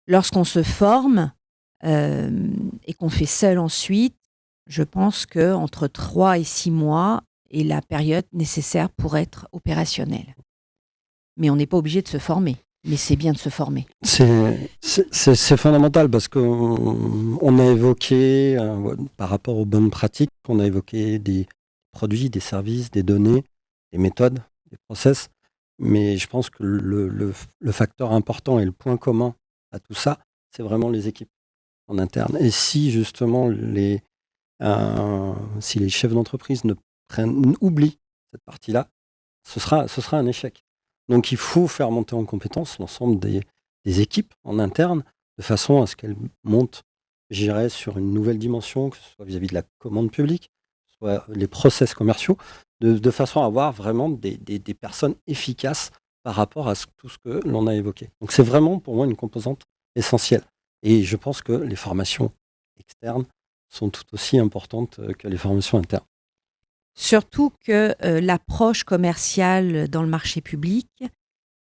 Lorsqu'on se forme et qu'on fait seul ensuite, je pense qu'entre 3 et 6 mois est la période nécessaire pour être opérationnel. Mais on n'est pas obligé de se former. Mais c'est bien de se former. C'est fondamental parce qu'on a évoqué, par rapport aux bonnes pratiques, on a évoqué des produits, des services, des données, des méthodes, des process. Mais je pense que le facteur important et le point commun à tout ça, c'est vraiment les équipes en interne. Et si justement si les chefs d'entreprise oublient cette partie-là, ce sera un échec. Donc il faut faire monter en compétence l'ensemble des équipes en interne de façon à ce qu'elles montent, je dirais, sur une nouvelle dimension, que ce soit vis-à-vis de la commande publique, soit les process commerciaux, de façon à avoir vraiment des personnes efficaces par rapport à tout ce que l'on a évoqué. Donc c'est vraiment pour moi une composante essentielle. Et je pense que les formations externes sont tout aussi importantes que les formations internes. Surtout que l'approche commerciale dans le marché public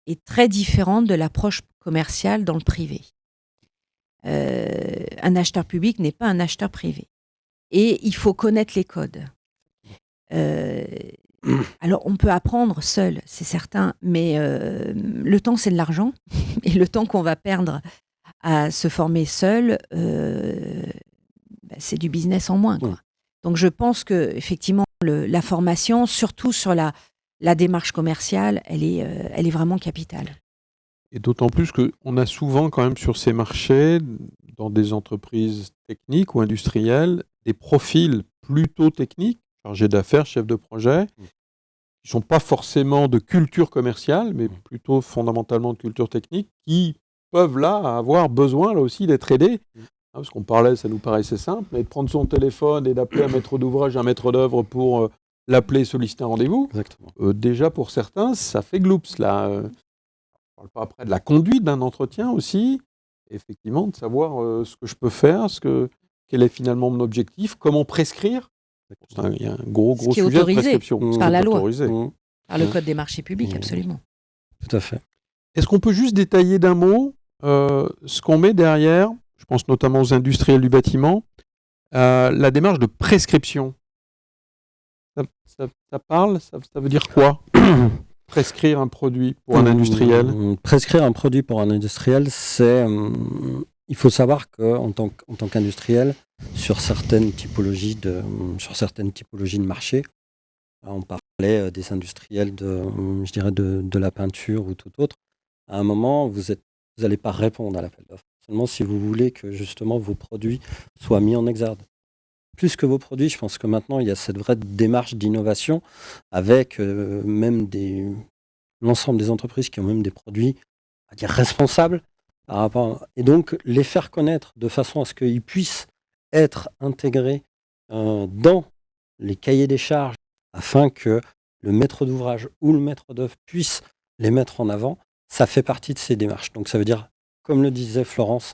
est très différente de l'approche commerciale dans le privé. Un acheteur public n'est pas un acheteur privé. Et il faut connaître les codes. Alors, on peut apprendre seul, c'est certain, mais le temps, c'est de l'argent. Et le temps qu'on va perdre à se former seul, c'est du business en moins, quoi. Donc, je pense qu'effectivement, la formation, surtout sur la démarche commerciale, elle est vraiment capitale. Et d'autant plus qu'on a souvent quand même sur ces marchés, dans des entreprises techniques ou industriels, des profils plutôt techniques, chargés d'affaires, chefs de projet, qui ne sont pas forcément de culture commerciale, mais plutôt fondamentalement de culture technique, qui peuvent là avoir besoin là aussi d'être aidés. Parce qu'on parlait, ça nous paraissait simple, mais de prendre son téléphone et d'appeler un maître d'ouvrage, un maître d'œuvre pour l'appeler, solliciter un rendez-vous. Déjà pour certains, ça fait gloups là. On ne parle pas après de la conduite d'un entretien aussi. Effectivement, de savoir ce que je peux faire, quel est finalement mon objectif, comment prescrire. Il y a un gros sujet de prescription. Par la loi, par le Code des marchés publics, absolument. Tout à fait. Est-ce qu'on peut juste détailler d'un mot ce qu'on met derrière, je pense notamment aux industriels du bâtiment, la démarche de prescription? Ça parle? Ça veut dire quoi? Prescrire un produit pour un industriel? Prescrire un produit pour un industriel, c'est... il faut savoir qu'en tant qu'industriel, sur certaines typologies de marché, on parlait des industriels de la peinture ou tout autre, à un moment, vous n'allez pas répondre à l'appel d'offres. Seulement si vous voulez que justement vos produits soient mis en exergue. Plus que vos produits, je pense que maintenant, il y a cette vraie démarche d'innovation avec même l'ensemble des entreprises qui ont même des produits, on va dire, responsables par rapport et donc les faire connaître de façon à ce qu'ils puissent être intégrés dans les cahiers des charges afin que le maître d'ouvrage ou le maître d'œuvre puisse les mettre en avant, ça fait partie de ces démarches. Donc ça veut dire, comme le disait Florence,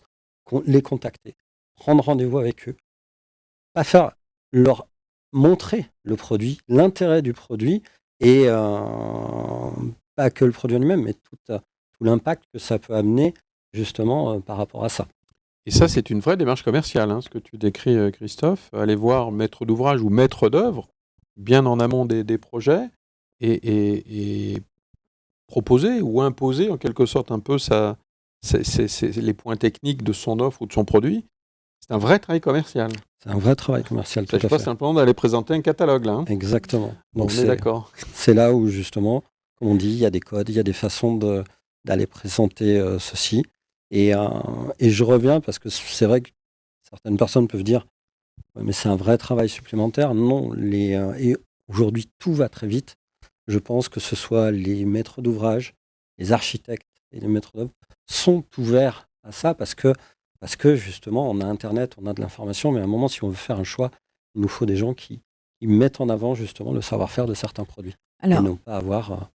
les contacter, prendre rendez-vous avec eux, leur montrer le produit, l'intérêt du produit et pas que le produit en lui-même, mais tout l'impact que ça peut amener justement par rapport à ça. Et ça, c'est une vraie démarche commerciale, ce que tu décris, Christophe. Aller voir maître d'ouvrage ou maître d'œuvre, bien en amont des projets, et proposer ou imposer en quelque sorte un peu les points techniques de son offre ou de son produit. C'est un vrai travail commercial. C'est un vrai travail commercial, tout à fait. pas simplement d'aller présenter un catalogue, là. Exactement. Donc on est d'accord. C'est là où, justement, comme on dit, il y a des codes, il y a des façons d'aller présenter ceci. Et je reviens, parce que c'est vrai que certaines personnes peuvent dire « mais c'est un vrai travail supplémentaire ». Non, et aujourd'hui, tout va très vite. Je pense que ce soit les maîtres d'ouvrage, les architectes et les maîtres d'œuvre sont ouverts à ça parce que justement, on a Internet, on a de l'information, mais à un moment, si on veut faire un choix, il nous faut des gens qui mettent en avant justement le savoir-faire de certains produits. Et non pas avoir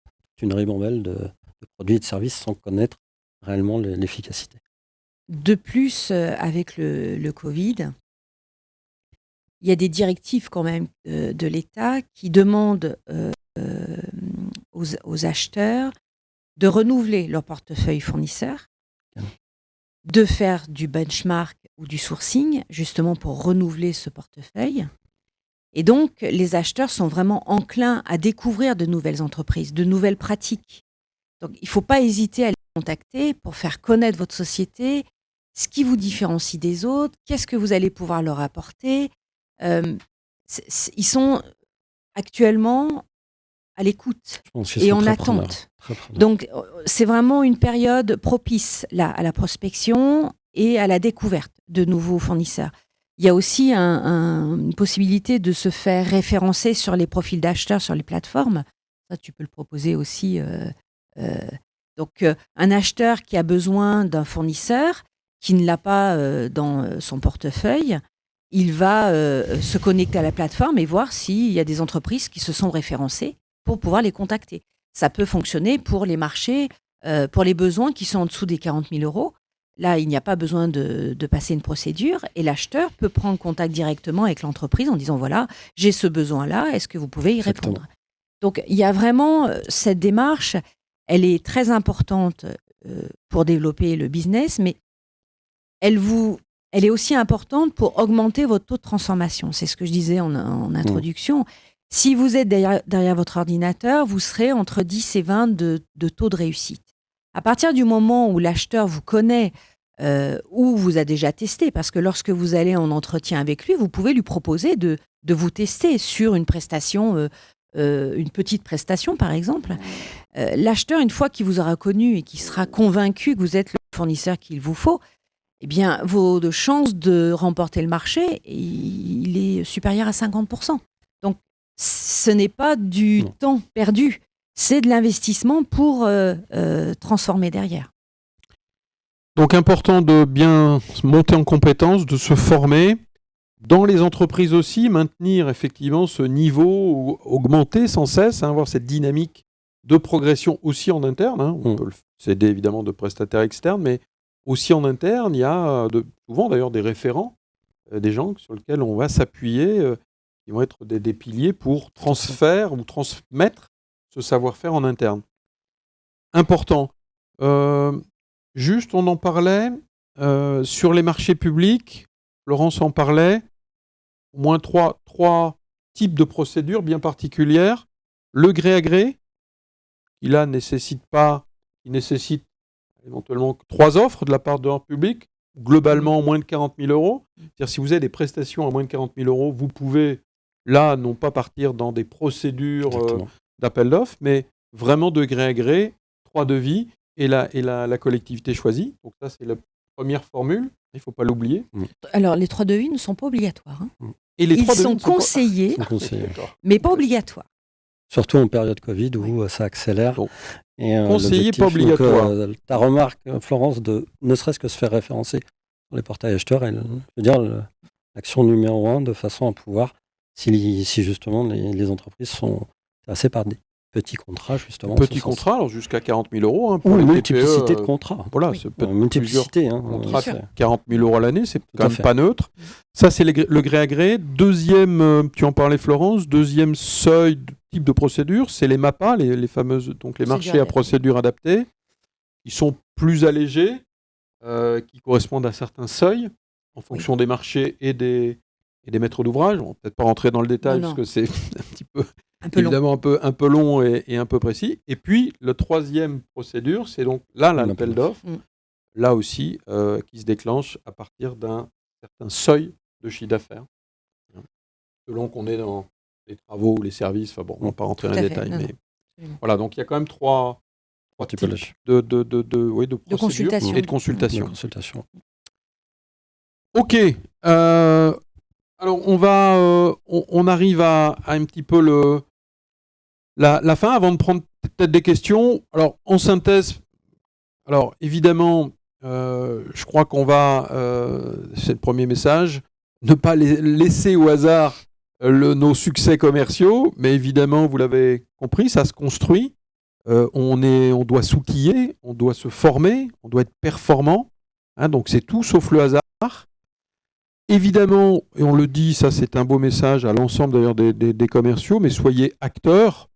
une ribambelle de produits et de services sans connaître réellement l'efficacité. De plus, avec le Covid, il y a des directives quand même de l'État qui demandent aux acheteurs de renouveler leur portefeuille fournisseur, de faire du benchmark ou du sourcing, justement pour renouveler ce portefeuille. Et donc, les acheteurs sont vraiment enclins à découvrir de nouvelles entreprises, de nouvelles pratiques. Donc, il ne faut pas hésiter à les contacter pour faire connaître votre société, ce qui vous différencie des autres, qu'est-ce que vous allez pouvoir leur apporter. Ils sont actuellement à l'écoute et en attente. Donc, c'est vraiment une période propice là, à la prospection et à la découverte de nouveaux fournisseurs. Il y a aussi une possibilité de se faire référencer sur les profils d'acheteurs sur les plateformes. Ça, tu peux le proposer aussi. Donc, un acheteur qui a besoin d'un fournisseur, qui ne l'a pas dans son portefeuille, il va se connecter à la plateforme et voir s'il y a des entreprises qui se sont référencées pour pouvoir les contacter. Ça peut fonctionner pour les marchés, pour les besoins qui sont en dessous des 40 000 euros. Là, il n'y a pas besoin de passer une procédure et l'acheteur peut prendre contact directement avec l'entreprise en disant, voilà, j'ai ce besoin-là, est-ce que vous pouvez y répondre? Donc, il y a vraiment cette démarche, elle est très importante pour développer le business, mais elle est aussi importante pour augmenter votre taux de transformation. C'est ce que je disais en introduction. Si vous êtes derrière votre ordinateur, vous serez entre 10 et 20 de taux de réussite. À partir du moment où l'acheteur vous connaît ou vous a déjà testé, parce que lorsque vous allez en entretien avec lui, vous pouvez lui proposer de vous tester sur une prestation, une petite prestation par exemple. L'acheteur, une fois qu'il vous aura connu et qu'il sera convaincu que vous êtes le fournisseur qu'il vous faut, eh bien, vos chances de remporter le marché, il est supérieur à 50%. Donc, ce n'est pas du temps perdu, c'est de l'investissement pour transformer derrière. Donc, important de bien monter en compétences, de se former. Dans les entreprises aussi, maintenir effectivement ce niveau, augmenter sans cesse, avoir cette dynamique de progression aussi en interne. On peut s'aider évidemment de prestataires externes, mais aussi en interne, il y a souvent d'ailleurs des référents, des gens sur lesquels on va s'appuyer, qui vont être des piliers pour transférer ou transmettre ce savoir-faire en interne. Important. Juste, on en parlait, sur les marchés publics, Florence en parlait, au moins trois types de procédures bien particulières. Le gré à gré, qui là nécessite éventuellement 3 offres de la part d'un public, globalement moins de 40 000 euros. C'est-à-dire, si vous avez des prestations à moins de 40 000 euros, vous pouvez, là, non pas partir dans des procédures d'appel d'offres, mais vraiment de gré à gré, 3 devis et la collectivité choisie. Donc ça, c'est la première formule, il ne faut pas l'oublier. Alors, les 3 devis ne sont pas obligatoires. Et les Ils 3 devis sont conseillés, mais pas obligatoires. Surtout en période Covid où ça accélère. Donc, conseillé, pas obligatoire. Ta remarque, Florence, de ne serait-ce que se faire référencer sur les portails acheteurs, je veux dire, l'action numéro 1 de façon à pouvoir, si justement les entreprises sont intéressées par des petits contrats, justement. Petits contrats, alors jusqu'à 40 000 euros. Ou une multiplicité de contrats. Voilà, oui. c'est Une multiplicité. Contrat 40 000 euros à l'année, c'est quand même pas neutre. Ça, c'est le gré à gré. Deuxième, tu en parlais Florence, deuxième seuil, type de procédure, c'est les MAPA, les fameuses, donc les marchés à procédure adaptée. Ils sont plus allégés, qui correspondent à certains seuils, en fonction des marchés et des maîtres d'ouvrage. On va peut-être pas rentrer dans le détail, parce que c'est un petit peu... évidemment un peu long et un peu précis. Et puis, le troisième procédure, c'est donc là l'appel d'offres, là aussi, qui se déclenche à partir d'un certain seuil de chiffre d'affaires. Selon qu'on est dans les travaux ou les services, enfin bon, on ne va pas rentrer dans les détails. Mais voilà, donc il y a quand même trois types de procédures et de consultation. Ok. Alors, on arrive à un petit peu la fin, avant de prendre peut-être des questions. Alors, en synthèse, alors évidemment, je crois qu'on va, c'est le premier message, ne pas laisser au hasard nos succès commerciaux, mais évidemment, vous l'avez compris, ça se construit. On doit s'outiller, on doit se former, on doit être performant. Donc, c'est tout sauf le hasard. Évidemment, et on le dit, ça c'est un beau message à l'ensemble d'ailleurs des commerciaux, mais soyez acteurs,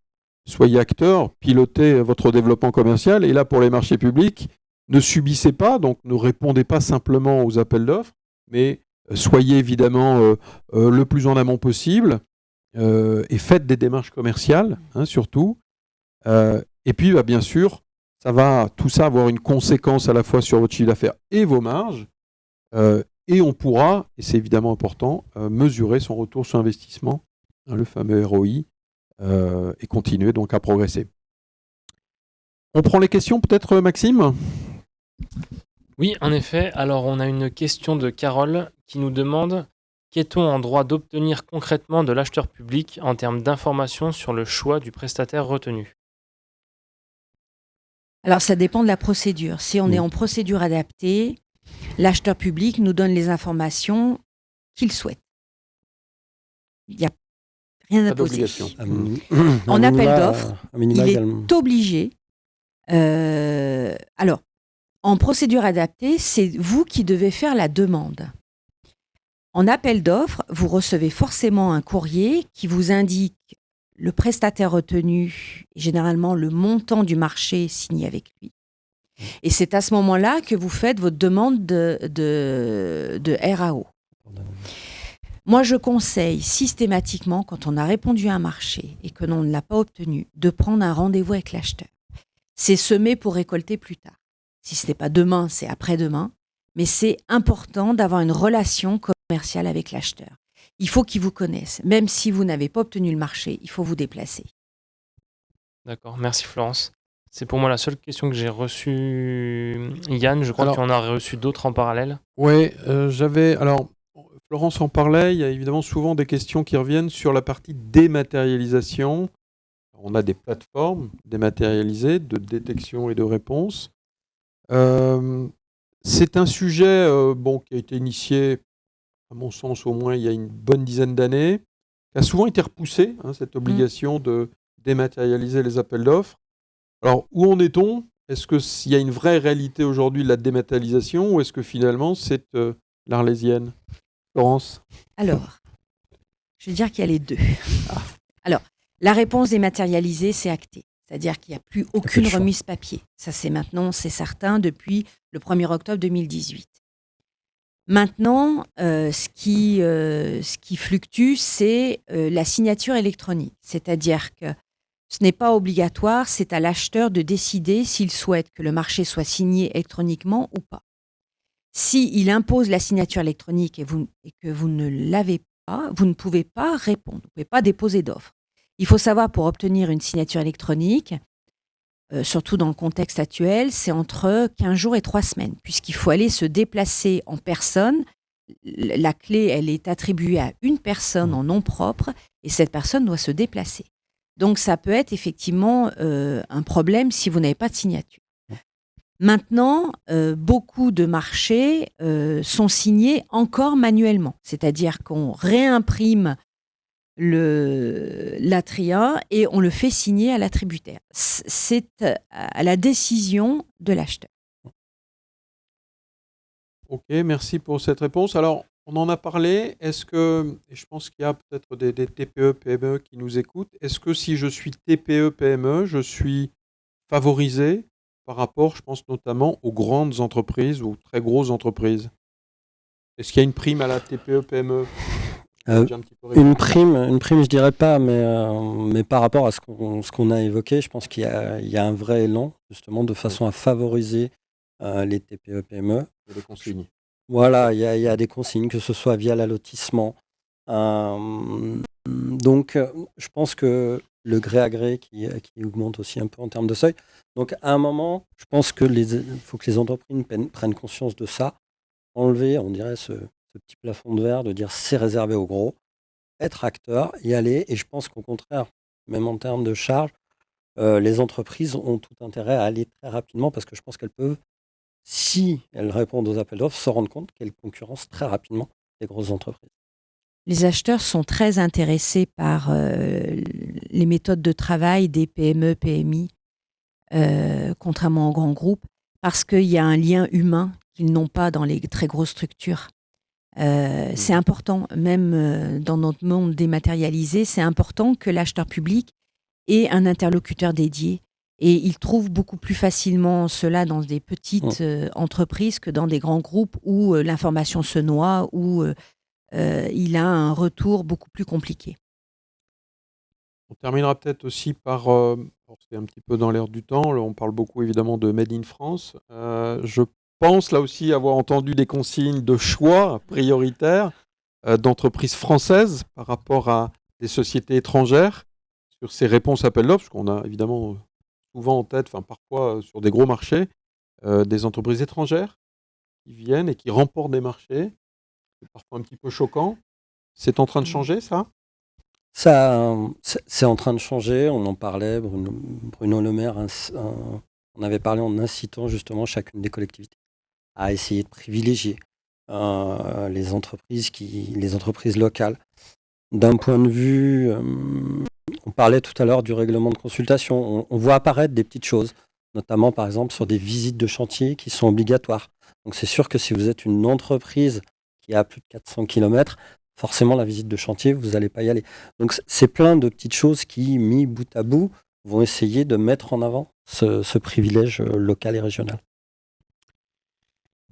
pilotez votre développement commercial. Et là, pour les marchés publics, ne subissez pas, donc ne répondez pas simplement aux appels d'offres, mais soyez évidemment le plus en amont possible et faites des démarches commerciales, surtout. Et puis, bien sûr, ça va tout ça avoir une conséquence à la fois sur votre chiffre d'affaires et vos marges. Et on pourra, et c'est évidemment important, mesurer son retour sur investissement, le fameux ROI, et continuer donc à progresser. On prend les questions peut-être, Maxime ? Oui, en effet. Alors, on a une question de Carole qui nous demande « Qu'est-on en droit d'obtenir concrètement de l'acheteur public en termes d'informations sur le choix du prestataire retenu ?» Alors, ça dépend de la procédure. Si on est en procédure adaptée, l'acheteur public nous donne les informations qu'il souhaite. Il n'y a rien à poser. En appel d'offres, il est obligé. Alors, en procédure adaptée, c'est vous qui devez faire la demande. En appel d'offres, vous recevez forcément un courrier qui vous indique le prestataire retenu, généralement le montant du marché signé avec lui. Et c'est à ce moment-là que vous faites votre demande de RAO. Moi, je conseille systématiquement, quand on a répondu à un marché et que l'on ne l'a pas obtenu, de prendre un rendez-vous avec l'acheteur. C'est semer pour récolter plus tard. Si ce n'est pas demain, c'est après-demain. Mais c'est important d'avoir une relation commerciale avec l'acheteur. Il faut qu'il vous connaisse. Même si vous n'avez pas obtenu le marché, il faut vous déplacer. D'accord, merci Florence. C'est pour moi la seule question que j'ai reçue. Yann, je crois Alors- qu'il y en a reçu d'autres en parallèle. Oui, alors, Florence en parlait, il y a évidemment souvent des questions qui reviennent sur la partie dématérialisation. On a des plateformes dématérialisées de détection et de réponse. C'est un sujet qui a été initié, à mon sens au moins, il y a une bonne dizaine d'années, qui a souvent été repoussé, cette obligation de dématérialiser les appels d'offres. Alors, où en est-on ? Est-ce qu'il y a une vraie réalité aujourd'hui de la dématérialisation ou est-ce que finalement c'est l'Arlésienne ? Florence ? Alors, je vais dire qu'il y a les deux. Alors, la réponse dématérialisée, c'est acté. C'est-à-dire qu'il n'y a plus aucune le choix. remise papier. Ça, c'est maintenant, c'est certain, depuis le 1er octobre 2018. Maintenant, ce qui fluctue, c'est la signature électronique. C'est-à-dire que ce n'est pas obligatoire, c'est à l'acheteur de décider s'il souhaite que le marché soit signé électroniquement ou pas. S'il impose la signature électronique et que vous ne l'avez pas, vous ne pouvez pas répondre, vous ne pouvez pas déposer d'offre. Il faut savoir, pour obtenir une signature électronique, surtout dans le contexte actuel, c'est entre 15 jours et 3 semaines, puisqu'il faut aller se déplacer en personne. La clé, elle est attribuée à une personne en nom propre, et cette personne doit se déplacer. Donc, ça peut être effectivement un problème si vous n'avez pas de signature. Maintenant, beaucoup de marchés sont signés encore manuellement, c'est-à-dire qu'on réimprime l'attribut et on le fait signer à l'attributaire. C'est à la décision de l'acheteur. Ok, merci pour cette réponse. Alors, on en a parlé. Est-ce que, et je pense qu'il y a peut-être des TPE, PME qui nous écoutent, est-ce que si je suis TPE, PME, je suis favorisé par rapport, je pense notamment aux grandes entreprises ou très grosses entreprises ? Est-ce qu'il y a une prime à la TPE, PME ? Une prime, je dirais pas, mais par rapport à ce qu'on a évoqué, je pense qu'il y a un vrai élan, justement, de façon à favoriser les TPE, PME. Il y a des consignes. Voilà, il y a des consignes, que ce soit via l'allotissement. Donc, je pense que le gré à gré qui augmente aussi un peu en termes de seuil. Donc, à un moment, je pense que faut que les entreprises prennent conscience de ça, enlever, on dirait, ce petit plafond de verre, de dire c'est réservé aux gros, être acteur, y aller. Et je pense qu'au contraire, même en termes de charges, les entreprises ont tout intérêt à aller très rapidement parce que je pense qu'elles peuvent, si elles répondent aux appels d'offres, se rendre compte qu'elles concurrencent très rapidement les grosses entreprises. Les acheteurs sont très intéressés par les méthodes de travail des PME, PMI, contrairement aux grands groupes, parce qu'il y a un lien humain qu'ils n'ont pas dans les très grosses structures. C'est important, même dans notre monde dématérialisé, c'est important que l'acheteur public ait un interlocuteur dédié. Et il trouve beaucoup plus facilement cela dans des petites entreprises que dans des grands groupes où l'information se noie, où il a un retour beaucoup plus compliqué. On terminera peut-être aussi par, c'est un petit peu dans l'air du temps, là, on parle beaucoup évidemment de Made in France. Je pense là aussi avoir entendu des consignes de choix prioritaires d'entreprises françaises par rapport à des sociétés étrangères sur ces réponses appels d'offres, parce qu'on a évidemment souvent en tête, parfois sur des gros marchés, des entreprises étrangères qui viennent et qui remportent des marchés. C'est parfois un petit peu choquant. C'est en train de changer, ça ? Ça, c'est en train de changer. On en parlait, Bruno Le Maire, on avait parlé en incitant justement chacune des collectivités à essayer de privilégier les entreprises locales. D'un point de vue, on parlait tout à l'heure du règlement de consultation. On voit apparaître des petites choses, notamment par exemple sur des visites de chantier qui sont obligatoires. Donc c'est sûr que si vous êtes une entreprise qui a plus de 400 km, forcément la visite de chantier, vous n'allez pas y aller. Donc c'est plein de petites choses qui, mis bout à bout, vont essayer de mettre en avant ce privilège local et régional.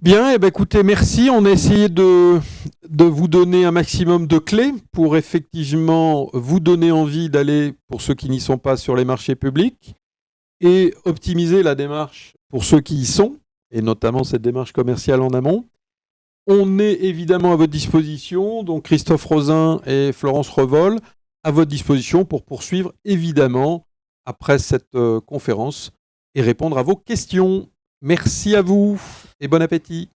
Bien, écoutez, merci. On a essayé de vous donner un maximum de clés pour effectivement vous donner envie d'aller, pour ceux qui n'y sont pas, sur les marchés publics et optimiser la démarche pour ceux qui y sont, et notamment cette démarche commerciale en amont. On est évidemment à votre disposition, donc Christophe Rosin et Florence Revol, à votre disposition pour poursuivre évidemment après cette conférence et répondre à vos questions. Merci à vous et bon appétit.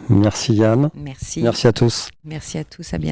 Merci Yann. Merci. Merci à tous. Merci à tous. À bientôt.